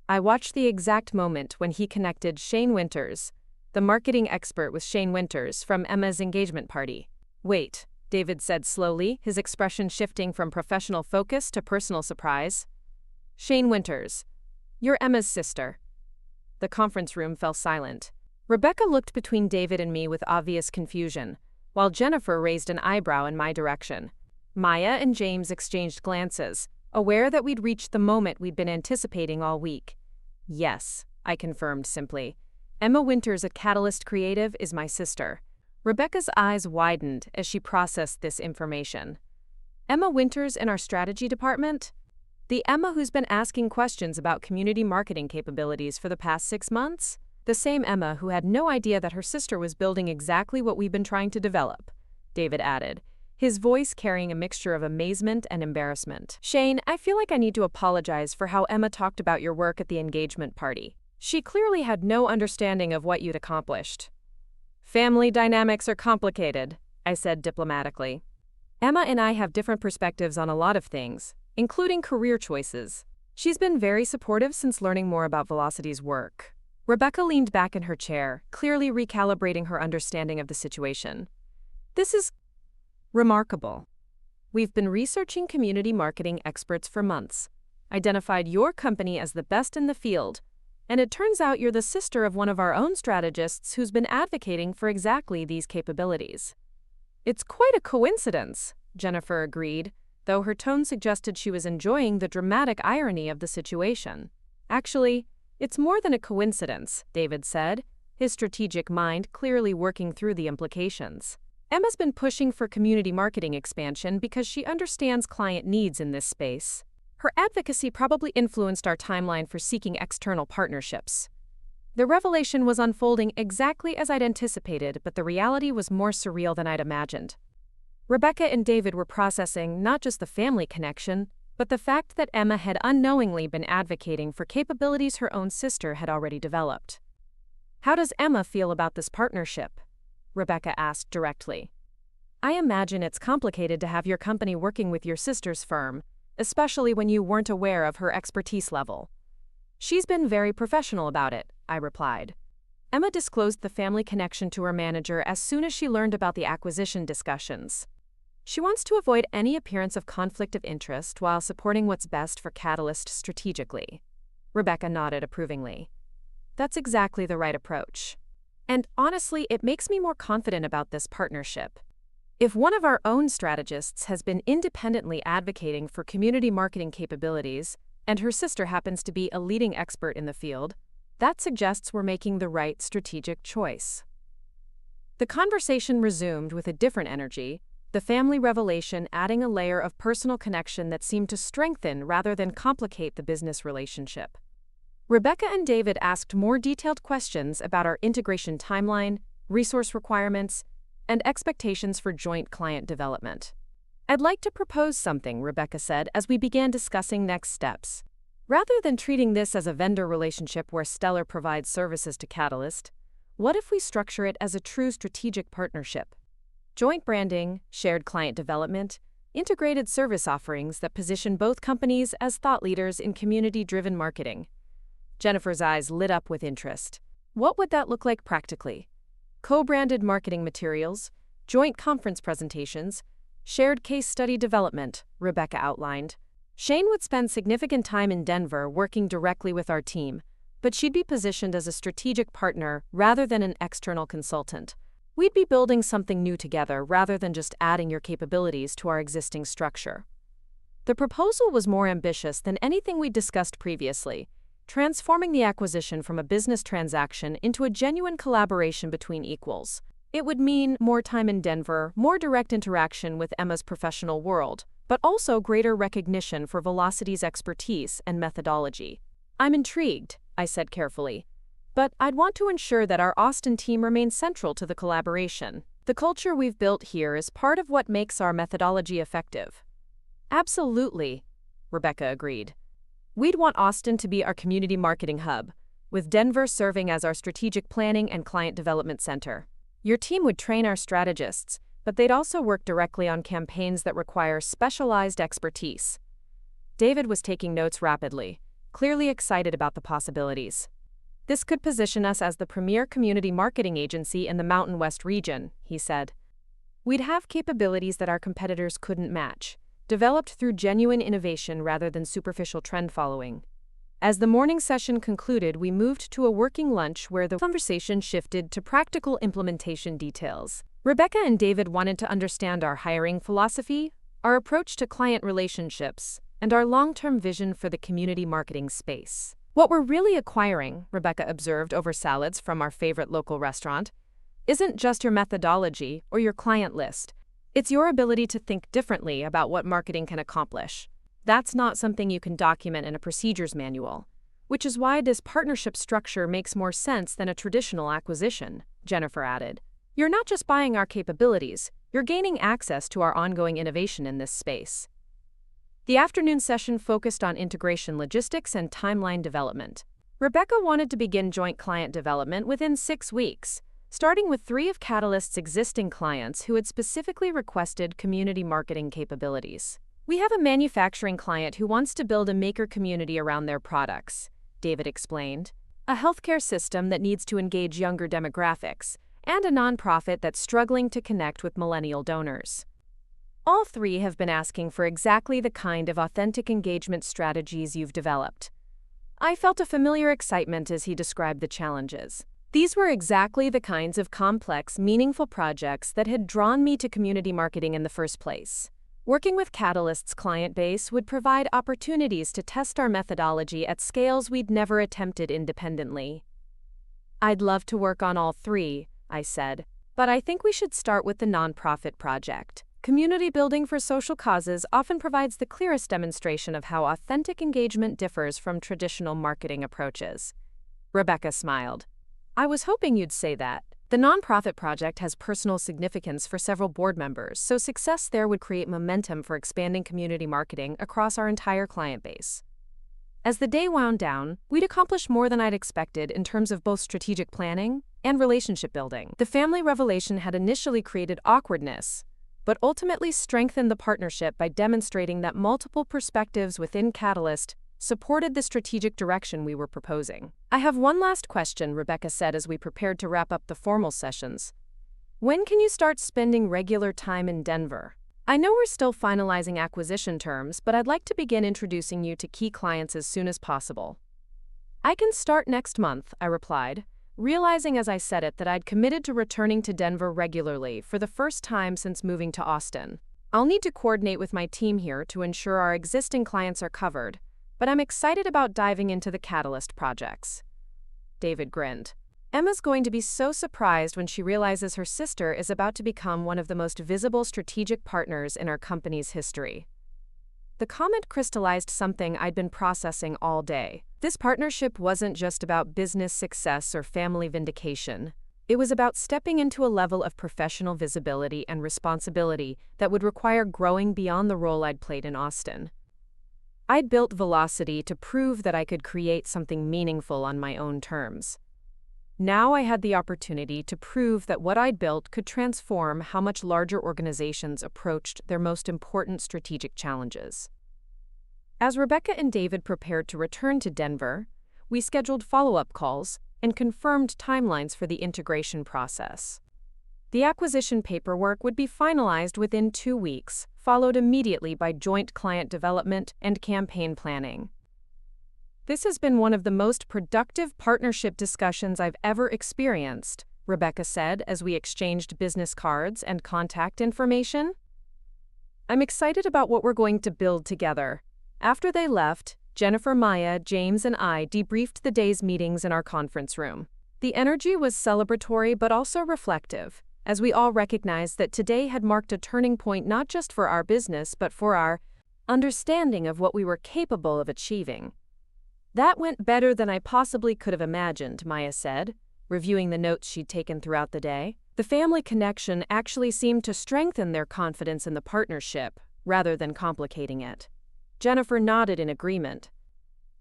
[SPEAKER 1] I watched the exact moment when he connected Shane Winters, the marketing expert, with Shane Winters from Emma's engagement party. "Wait," David said slowly, his expression shifting from professional focus to personal surprise. "Shane Winters. You're Emma's sister." The conference room fell silent. Rebecca looked between David and me with obvious confusion, while Jennifer raised an eyebrow in my direction. Maya and James exchanged glances, aware that we'd reached the moment we'd been anticipating all week. "Yes," I confirmed simply. "Emma Winters at Catalyst Creative is my sister." Rebecca's eyes widened as she processed this information. "Emma Winters in our strategy department? The Emma who's been asking questions about community marketing capabilities for the past 6 months? The same Emma who had no idea that her sister was building exactly what we've been trying to develop," David added, his voice carrying a mixture of amazement and embarrassment. "Shane, I feel like I need to apologize for how Emma talked about your work at the engagement party. She clearly had no understanding of what you'd accomplished. Family dynamics are complicated, I said diplomatically. Emma and I have different perspectives on a lot of things, including career choices. She's been very supportive since learning more about Velocity's work. Rebecca leaned back in her chair, clearly recalibrating her understanding of the situation. This is remarkable. We've been researching community marketing experts for months, identified your company as the best in the field, and it turns out you're the sister of one of our own strategists who's been advocating for exactly these capabilities. It's quite a coincidence, Jennifer agreed, though her tone suggested she was enjoying the dramatic irony of the situation. Actually, it's more than a coincidence, David said, his strategic mind clearly working through the implications. Emma's been pushing for community marketing expansion because she understands client needs in this space. Her advocacy probably influenced our timeline for seeking external partnerships. The revelation was unfolding exactly as I'd anticipated, but the reality was more surreal than I'd imagined. Rebecca and David were processing not just the family connection, but the fact that Emma had unknowingly been advocating for capabilities her own sister had already developed. How does Emma feel about this partnership? Rebecca asked directly. I imagine it's complicated to have your company working with your sister's firm, especially when you weren't aware of her expertise level. She's been very professional about it, I replied. Emma disclosed the family connection to her manager as soon as she learned about the acquisition discussions. She wants to avoid any appearance of conflict of interest while supporting what's best for Catalyst strategically. Rebecca nodded approvingly. That's exactly the right approach. And honestly, it makes me more confident about this partnership. If one of our own strategists has been independently advocating for community marketing capabilities, and her sister happens to be a leading expert in the field, that suggests we're making the right strategic choice. The conversation resumed with a different energy, the family revelation adding a layer of personal connection that seemed to strengthen rather than complicate the business relationship. Rebecca and David asked more detailed questions about our integration timeline, resource requirements, and expectations for joint client development. I'd like to propose something, Rebecca said as we began discussing next steps. Rather than treating this as a vendor relationship where Stellar provides services to Catalyst, what if we structure it as a true strategic partnership? Joint branding, shared client development, integrated service offerings that position both companies as thought leaders in community-driven marketing. Jennifer's eyes lit up with interest. What would that look like practically? Co-branded marketing materials, joint conference presentations, shared case study development, Rebecca outlined. Shane would spend significant time in Denver working directly with our team, but she'd be positioned as a strategic partner rather than an external consultant. We'd be building something new together rather than just adding your capabilities to our existing structure. The proposal was more ambitious than anything we'd discussed previously, transforming the acquisition from a business transaction into a genuine collaboration between equals. It would mean more time in Denver, more direct interaction with Emma's professional world, but also greater recognition for Velocity's expertise and methodology. I'm intrigued, I said carefully, but I'd want to ensure that our Austin team remains central to the collaboration. The culture we've built here is part of what makes our methodology effective. Absolutely, Rebecca agreed. We'd want Austin to be our community marketing hub, with Denver serving as our strategic planning and client development center. Your team would train our strategists, but they'd also work directly on campaigns that require specialized expertise. David was taking notes rapidly, clearly excited about the possibilities. This could position us as the premier community marketing agency in the Mountain West region, he said. We'd have capabilities that our competitors couldn't match, developed through genuine innovation rather than superficial trend following. As the morning session concluded, we moved to a working lunch where the conversation shifted to practical implementation details. Rebecca and David wanted to understand our hiring philosophy, our approach to client relationships, and our long-term vision for the community marketing space. What we're really acquiring, Rebecca observed over salads from our favorite local restaurant, isn't just your methodology or your client list. It's your ability to think differently about what marketing can accomplish. That's not something you can document in a procedures manual, which is why this partnership structure makes more sense than a traditional acquisition, Jennifer added. You're not just buying our capabilities, you're gaining access to our ongoing innovation in this space. The afternoon session focused on integration logistics and timeline development. Rebecca wanted to begin joint client development within 6 weeks, starting with 3 of Catalyst's existing clients who had specifically requested community marketing capabilities. "We have a manufacturing client who wants to build a maker community around their products," David explained, "a healthcare system that needs to engage younger demographics, and a nonprofit that's struggling to connect with millennial donors. All 3 have been asking for exactly the kind of authentic engagement strategies you've developed." I felt a familiar excitement as he described the challenges. These were exactly the kinds of complex, meaningful projects that had drawn me to community marketing in the first place. Working with Catalyst's client base would provide opportunities to test our methodology at scales we'd never attempted independently. "I'd love to work on all 3, I said, "but I think we should start with the nonprofit project. Community building for social causes often provides the clearest demonstration of how authentic engagement differs from traditional marketing approaches." Rebecca smiled. "I was hoping you'd say that. The nonprofit project has personal significance for several board members, so success there would create momentum for expanding community marketing across our entire client base." As the day wound down, we'd accomplished more than I'd expected in terms of both strategic planning and relationship building. The family revelation had initially created awkwardness, but ultimately strengthened the partnership by demonstrating that multiple perspectives within Catalyst supported the strategic direction we were proposing. "I have one last question," Rebecca said as we prepared to wrap up the formal sessions. "When can you start spending regular time in Denver? I know we're still finalizing acquisition terms, but I'd like to begin introducing you to key clients as soon as possible." "I can start next month," I replied, realizing as I said it that I'd committed to returning to Denver regularly for the first time since moving to Austin. "I'll need to coordinate with my team here to ensure our existing clients are covered, but I'm excited about diving into the Catalyst projects." David grinned. "Emma's going to be so surprised when she realizes her sister is about to become one of the most visible strategic partners in our company's history." The comment crystallized something I'd been processing all day. This partnership wasn't just about business success or family vindication. It was about stepping into a level of professional visibility and responsibility that would require growing beyond the role I'd played in Austin. I'd built Velocity to prove that I could create something meaningful on my own terms. Now I had the opportunity to prove that what I'd built could transform how much larger organizations approached their most important strategic challenges. As Rebecca and David prepared to return to Denver, we scheduled follow-up calls and confirmed timelines for the integration process. The acquisition paperwork would be finalized within 2 weeks, followed immediately by joint client development and campaign planning. "This has been one of the most productive partnership discussions I've ever experienced," Rebecca said as we exchanged business cards and contact information. "I'm excited about what we're going to build together." After they left, Jennifer, Maya, James, and I debriefed the day's meetings in our conference room. The energy was celebratory but also reflective, as we all recognized that today had marked a turning point not just for our business but for our understanding of what we were capable of achieving. "That went better than I possibly could have imagined," Maya said, reviewing the notes she'd taken throughout the day. The family connection actually seemed to strengthen their confidence in the partnership, rather than complicating it. Jennifer nodded in agreement.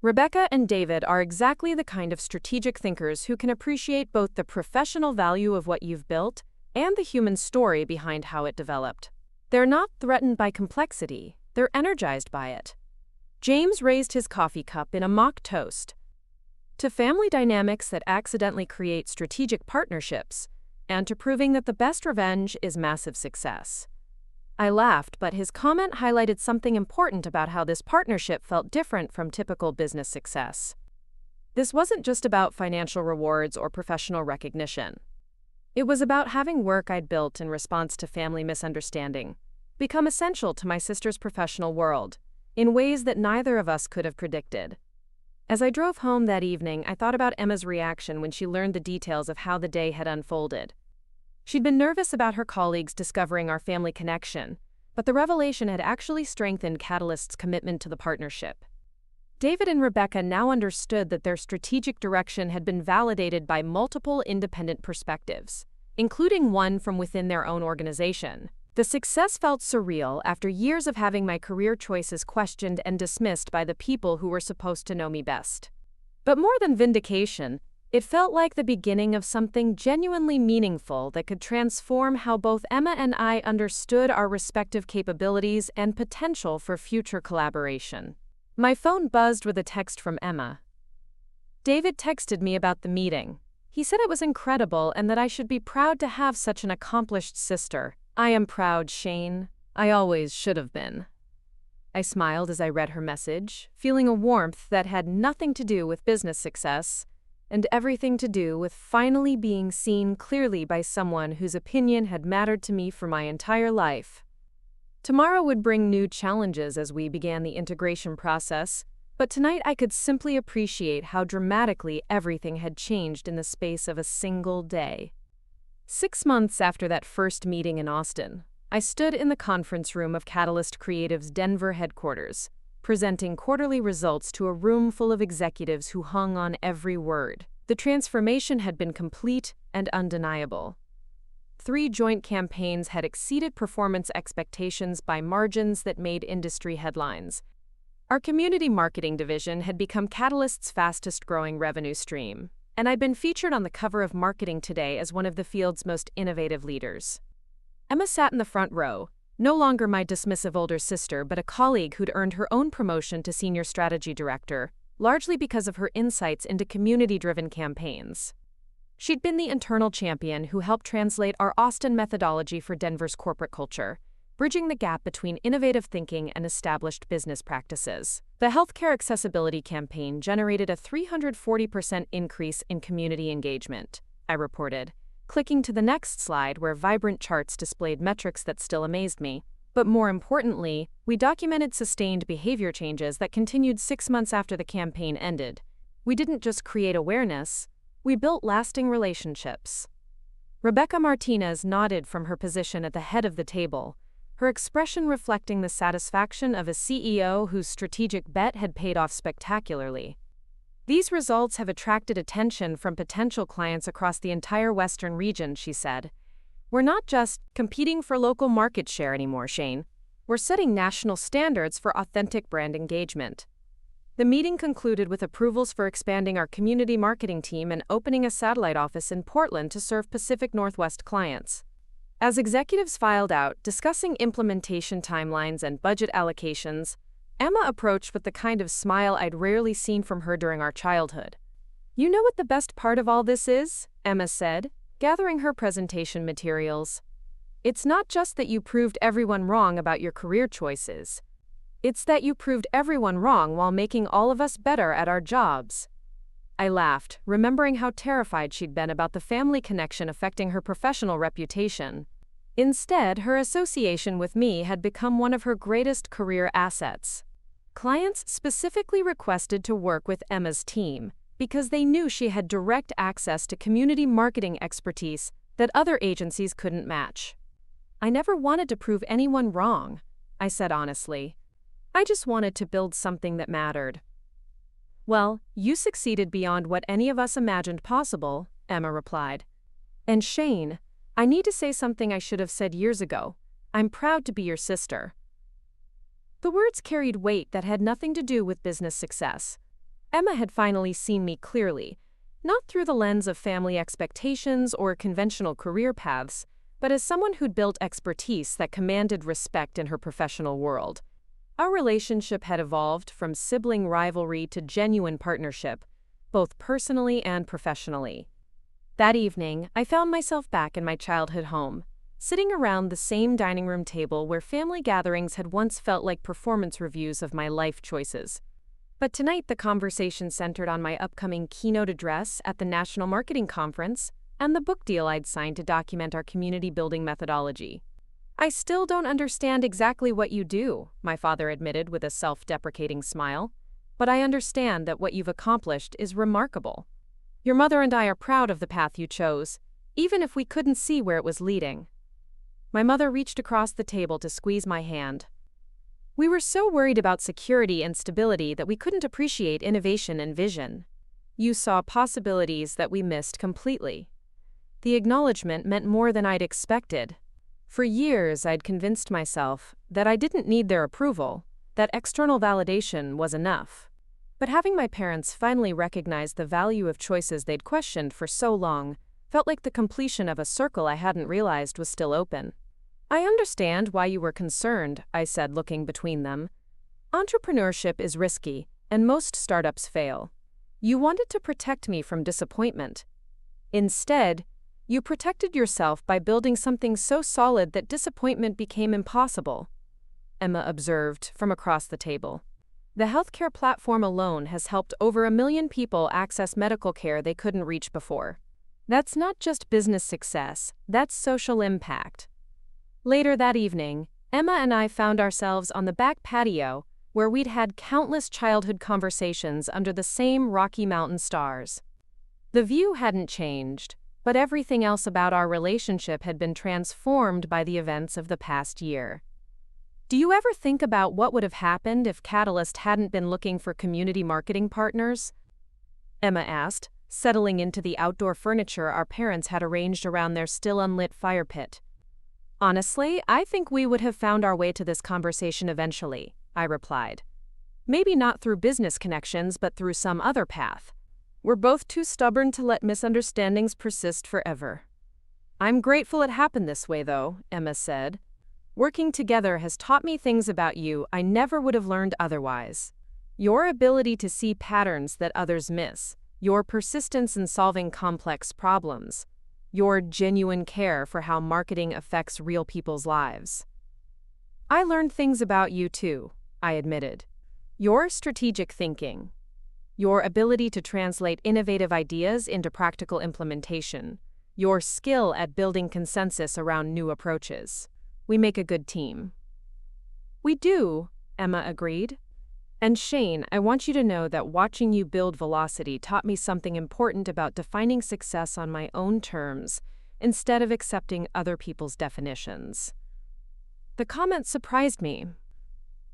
[SPEAKER 1] "Rebecca and David are exactly the kind of strategic thinkers who can appreciate both the professional value of what you've built and the human story behind how it developed. They're not threatened by complexity, they're energized by it." James raised his coffee cup in a mock toast to family dynamics that accidentally create strategic partnerships, and to proving that the best revenge is massive success. I laughed, but his comment highlighted something important about how this partnership felt different from typical business success. This wasn't just about financial rewards or professional recognition. It was about having work I'd built in response to family misunderstanding become essential to my sister's professional world, in ways that neither of us could have predicted. As I drove home that evening, I thought about Emma's reaction when she learned the details of how the day had unfolded. She'd been nervous about her colleagues discovering our family connection, but the revelation had actually strengthened Catalyst's commitment to the partnership. David and Rebecca now understood that their strategic direction had been validated by multiple independent perspectives, including one from within their own organization. The success felt surreal after years of having my career choices questioned and dismissed by the people who were supposed to know me best. But more than vindication, it felt like the beginning of something genuinely meaningful that could transform how both Emma and I understood our respective capabilities and potential for future collaboration. My phone buzzed with a text from Emma. David texted me about the meeting. He said it was incredible and that I should be proud to have such an accomplished sister. I am proud, Shane. I always should have been. I smiled as I read her message, feeling a warmth that had nothing to do with business success and everything to do with finally being seen clearly by someone whose opinion had mattered to me for my entire life. Tomorrow would bring new challenges as we began the integration process, but tonight I could simply appreciate how dramatically everything had changed in the space of a single day. 6 months after that first meeting in Austin, I stood in the conference room of Catalyst Creative's Denver headquarters, presenting quarterly results to a room full of executives who hung on every word. The transformation had been complete and undeniable. 3 joint campaigns had exceeded performance expectations by margins that made industry headlines. Our community marketing division had become Catalyst's fastest-growing revenue stream, and I'd been featured on the cover of Marketing Today as one of the field's most innovative leaders. Emma sat in the front row, no longer my dismissive older sister, but a colleague who'd earned her own promotion to senior strategy director, largely because of her insights into community-driven campaigns. She'd been the internal champion who helped translate our Austin methodology for Denver's corporate culture, bridging the gap between innovative thinking and established business practices. The healthcare accessibility campaign generated a 340% increase in community engagement, I reported, clicking to the next slide where vibrant charts displayed metrics that still amazed me. But more importantly, we documented sustained behavior changes that continued 6 months after the campaign ended. We didn't just create awareness, we built lasting relationships. Rebecca Martinez nodded from her position at the head of the table, her expression reflecting the satisfaction of a CEO whose strategic bet had paid off spectacularly. These results have attracted attention from potential clients across the entire Western region, she said. We're not just competing for local market share anymore, Shane. We're setting national standards for authentic brand engagement. The meeting concluded with approvals for expanding our community marketing team and opening a satellite office in Portland to serve Pacific Northwest clients. As executives filed out, discussing implementation timelines and budget allocations, Emma approached with the kind of smile I'd rarely seen from her during our childhood. You know what the best part of all this is? Emma said, gathering her presentation materials. It's not just that you proved everyone wrong about your career choices. It's that you proved everyone wrong while making all of us better at our jobs. I laughed, remembering how terrified she'd been about the family connection affecting her professional reputation. Instead, her association with me had become one of her greatest career assets. Clients specifically requested to work with Emma's team because they knew she had direct access to community marketing expertise that other agencies couldn't match. I never wanted to prove anyone wrong, I said honestly. I just wanted to build something that mattered. Well, you succeeded beyond what any of us imagined possible, Emma replied. And Shane, I need to say something I should have said years ago. I'm proud to be your sister. The words carried weight that had nothing to do with business success. Emma had finally seen me clearly, not through the lens of family expectations or conventional career paths, but as someone who'd built expertise that commanded respect in her professional world. Our relationship had evolved from sibling rivalry to genuine partnership, both personally and professionally. That evening, I found myself back in my childhood home, sitting around the same dining room table where family gatherings had once felt like performance reviews of my life choices. But tonight the conversation centered on my upcoming keynote address at the National Marketing Conference and the book deal I'd signed to document our community building methodology. I still don't understand exactly what you do, my father admitted with a self-deprecating smile, but I understand that what you've accomplished is remarkable. Your mother and I are proud of the path you chose, even if we couldn't see where it was leading. My mother reached across the table to squeeze my hand. We were so worried about security and stability that we couldn't appreciate innovation and vision. You saw possibilities that we missed completely. The acknowledgement meant more than I'd expected. For years, I'd convinced myself that I didn't need their approval, that external validation was enough. But having my parents finally recognize the value of choices they'd questioned for so long felt like the completion of a circle I hadn't realized was still open. I understand why you were concerned, I said, looking between them. Entrepreneurship is risky, and most startups fail. You wanted to protect me from disappointment. Instead, you protected yourself by building something so solid that disappointment became impossible, Emma observed from across the table. The healthcare platform alone has helped over 1 million people access medical care they couldn't reach before. That's not just business success, that's social impact. Later that evening, Emma and I found ourselves on the back patio, where we'd had countless childhood conversations under the same Rocky Mountain stars. The view hadn't changed, but everything else about our relationship had been transformed by the events of the past year. Do you ever think about what would have happened if Catalyst hadn't been looking for community marketing partners? Emma asked, settling into the outdoor furniture our parents had arranged around their still unlit fire pit. Honestly, I think we would have found our way to this conversation eventually, I replied. Maybe not through business connections, but through some other path. We're both too stubborn to let misunderstandings persist forever. I'm grateful it happened this way, though, Emma said. Working together has taught me things about you I never would have learned otherwise. Your ability to see patterns that others miss, your persistence in solving complex problems, your genuine care for how marketing affects real people's lives. I learned things about you too, I admitted. Your strategic thinking, your ability to translate innovative ideas into practical implementation, your skill at building consensus around new approaches. We make a good team. We do, Emma agreed. And Shane, I want you to know that watching you build Velocity taught me something important about defining success on my own terms, instead of accepting other people's definitions. The comment surprised me.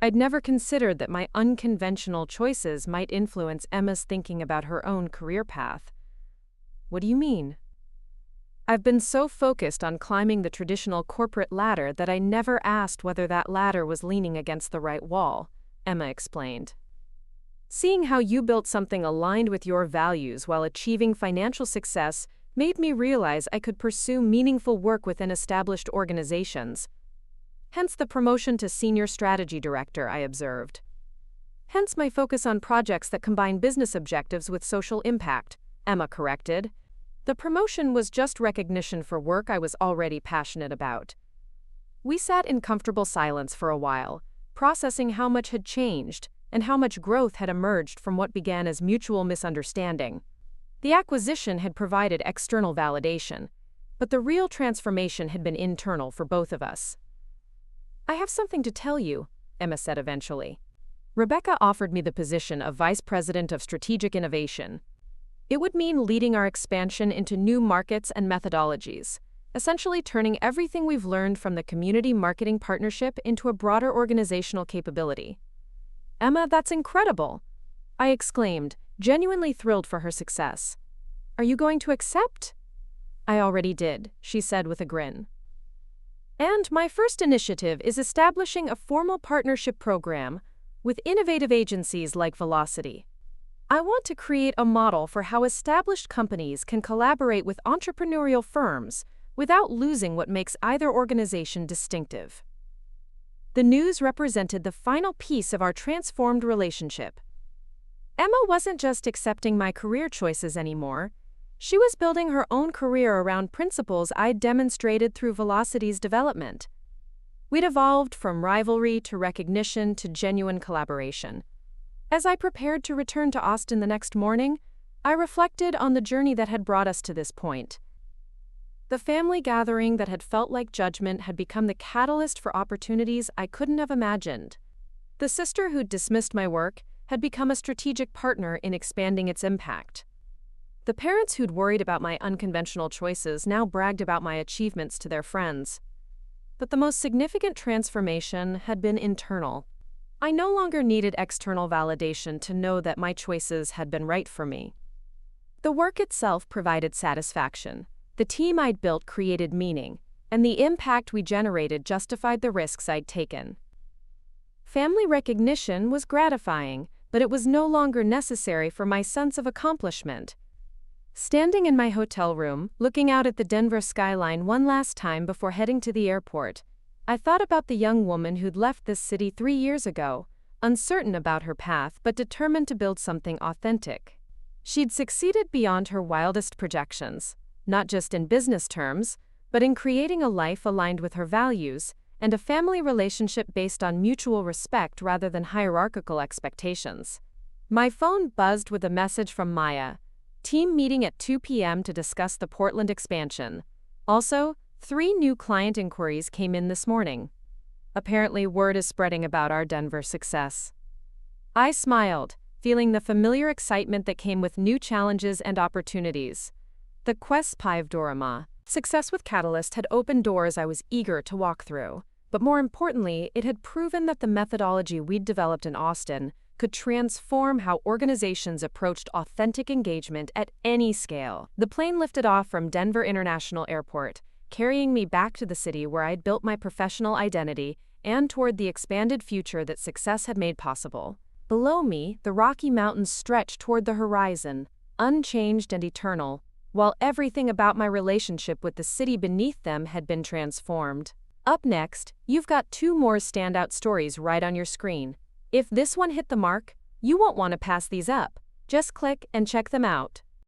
[SPEAKER 1] I'd never considered that my unconventional choices might influence Emma's thinking about her own career path. What do you mean? I've been so focused on climbing the traditional corporate ladder that I never asked whether that ladder was leaning against the right wall, Emma explained. Seeing how you built something aligned with your values while achieving financial success made me realize I could pursue meaningful work within established organizations. Hence the promotion to Senior Strategy Director, I observed. Hence my focus on projects that combine business objectives with social impact, Emma corrected. The promotion was just recognition for work I was already passionate about. We sat in comfortable silence for a while, processing how much had changed and how much growth had emerged from what began as mutual misunderstanding. The acquisition had provided external validation, but the real transformation had been internal for both of us. I have something to tell you, Emma said eventually. Rebecca offered me the position of Vice President of Strategic Innovation. It would mean leading our expansion into new markets and methodologies, essentially turning everything we've learned from the community marketing partnership into a broader organizational capability. Emma, that's incredible! I exclaimed, genuinely thrilled for her success. Are you going to accept? I already did, she said with a grin. And my first initiative is establishing a formal partnership program with innovative agencies like Velocity. I want to create a model for how established companies can collaborate with entrepreneurial firms without losing what makes either organization distinctive. The news represented the final piece of our transformed relationship. Emma wasn't just accepting my career choices anymore. She was building her own career around principles I'd demonstrated through Velocity's development. We'd evolved from rivalry to recognition to genuine collaboration. As I prepared to return to Austin the next morning, I reflected on the journey that had brought us to this point. The family gathering that had felt like judgment had become the catalyst for opportunities I couldn't have imagined. The sister who'd dismissed my work had become a strategic partner in expanding its impact. The parents who'd worried about my unconventional choices now bragged about my achievements to their friends. But the most significant transformation had been internal. I no longer needed external validation to know that my choices had been right for me. The work itself provided satisfaction, the team I'd built created meaning, and the impact we generated justified the risks I'd taken. Family recognition was gratifying, but it was no longer necessary for my sense of accomplishment. Standing in my hotel room, looking out at the Denver skyline one last time before heading to the airport, I thought about the young woman who'd left this city 3 years ago, uncertain about her path but determined to build something authentic. She'd succeeded beyond her wildest projections, not just in business terms, but in creating a life aligned with her values and a family relationship based on mutual respect rather than hierarchical expectations. My phone buzzed with a message from Maya. Team meeting at 2 p.m. to discuss the Portland expansion. Also, 3 new client inquiries came in this morning. Apparently, word is spreading about our Denver success. I smiled, feeling the familiar excitement that came with new challenges and opportunities. The Quest Pivdorama success with Catalyst had opened doors I was eager to walk through, but more importantly, it had proven that the methodology we'd developed in Austin could transform how organizations approached authentic engagement at any scale. The plane lifted off from Denver International Airport, carrying me back to the city where I'd built my professional identity and toward the expanded future that success had made possible. Below me, the Rocky Mountains stretched toward the horizon, unchanged and eternal, while everything about my relationship with the city beneath them had been transformed. Up next, you've got 2 more standout stories right on your screen. If this one hit the mark, you won't want to pass these up. Just click and check them out.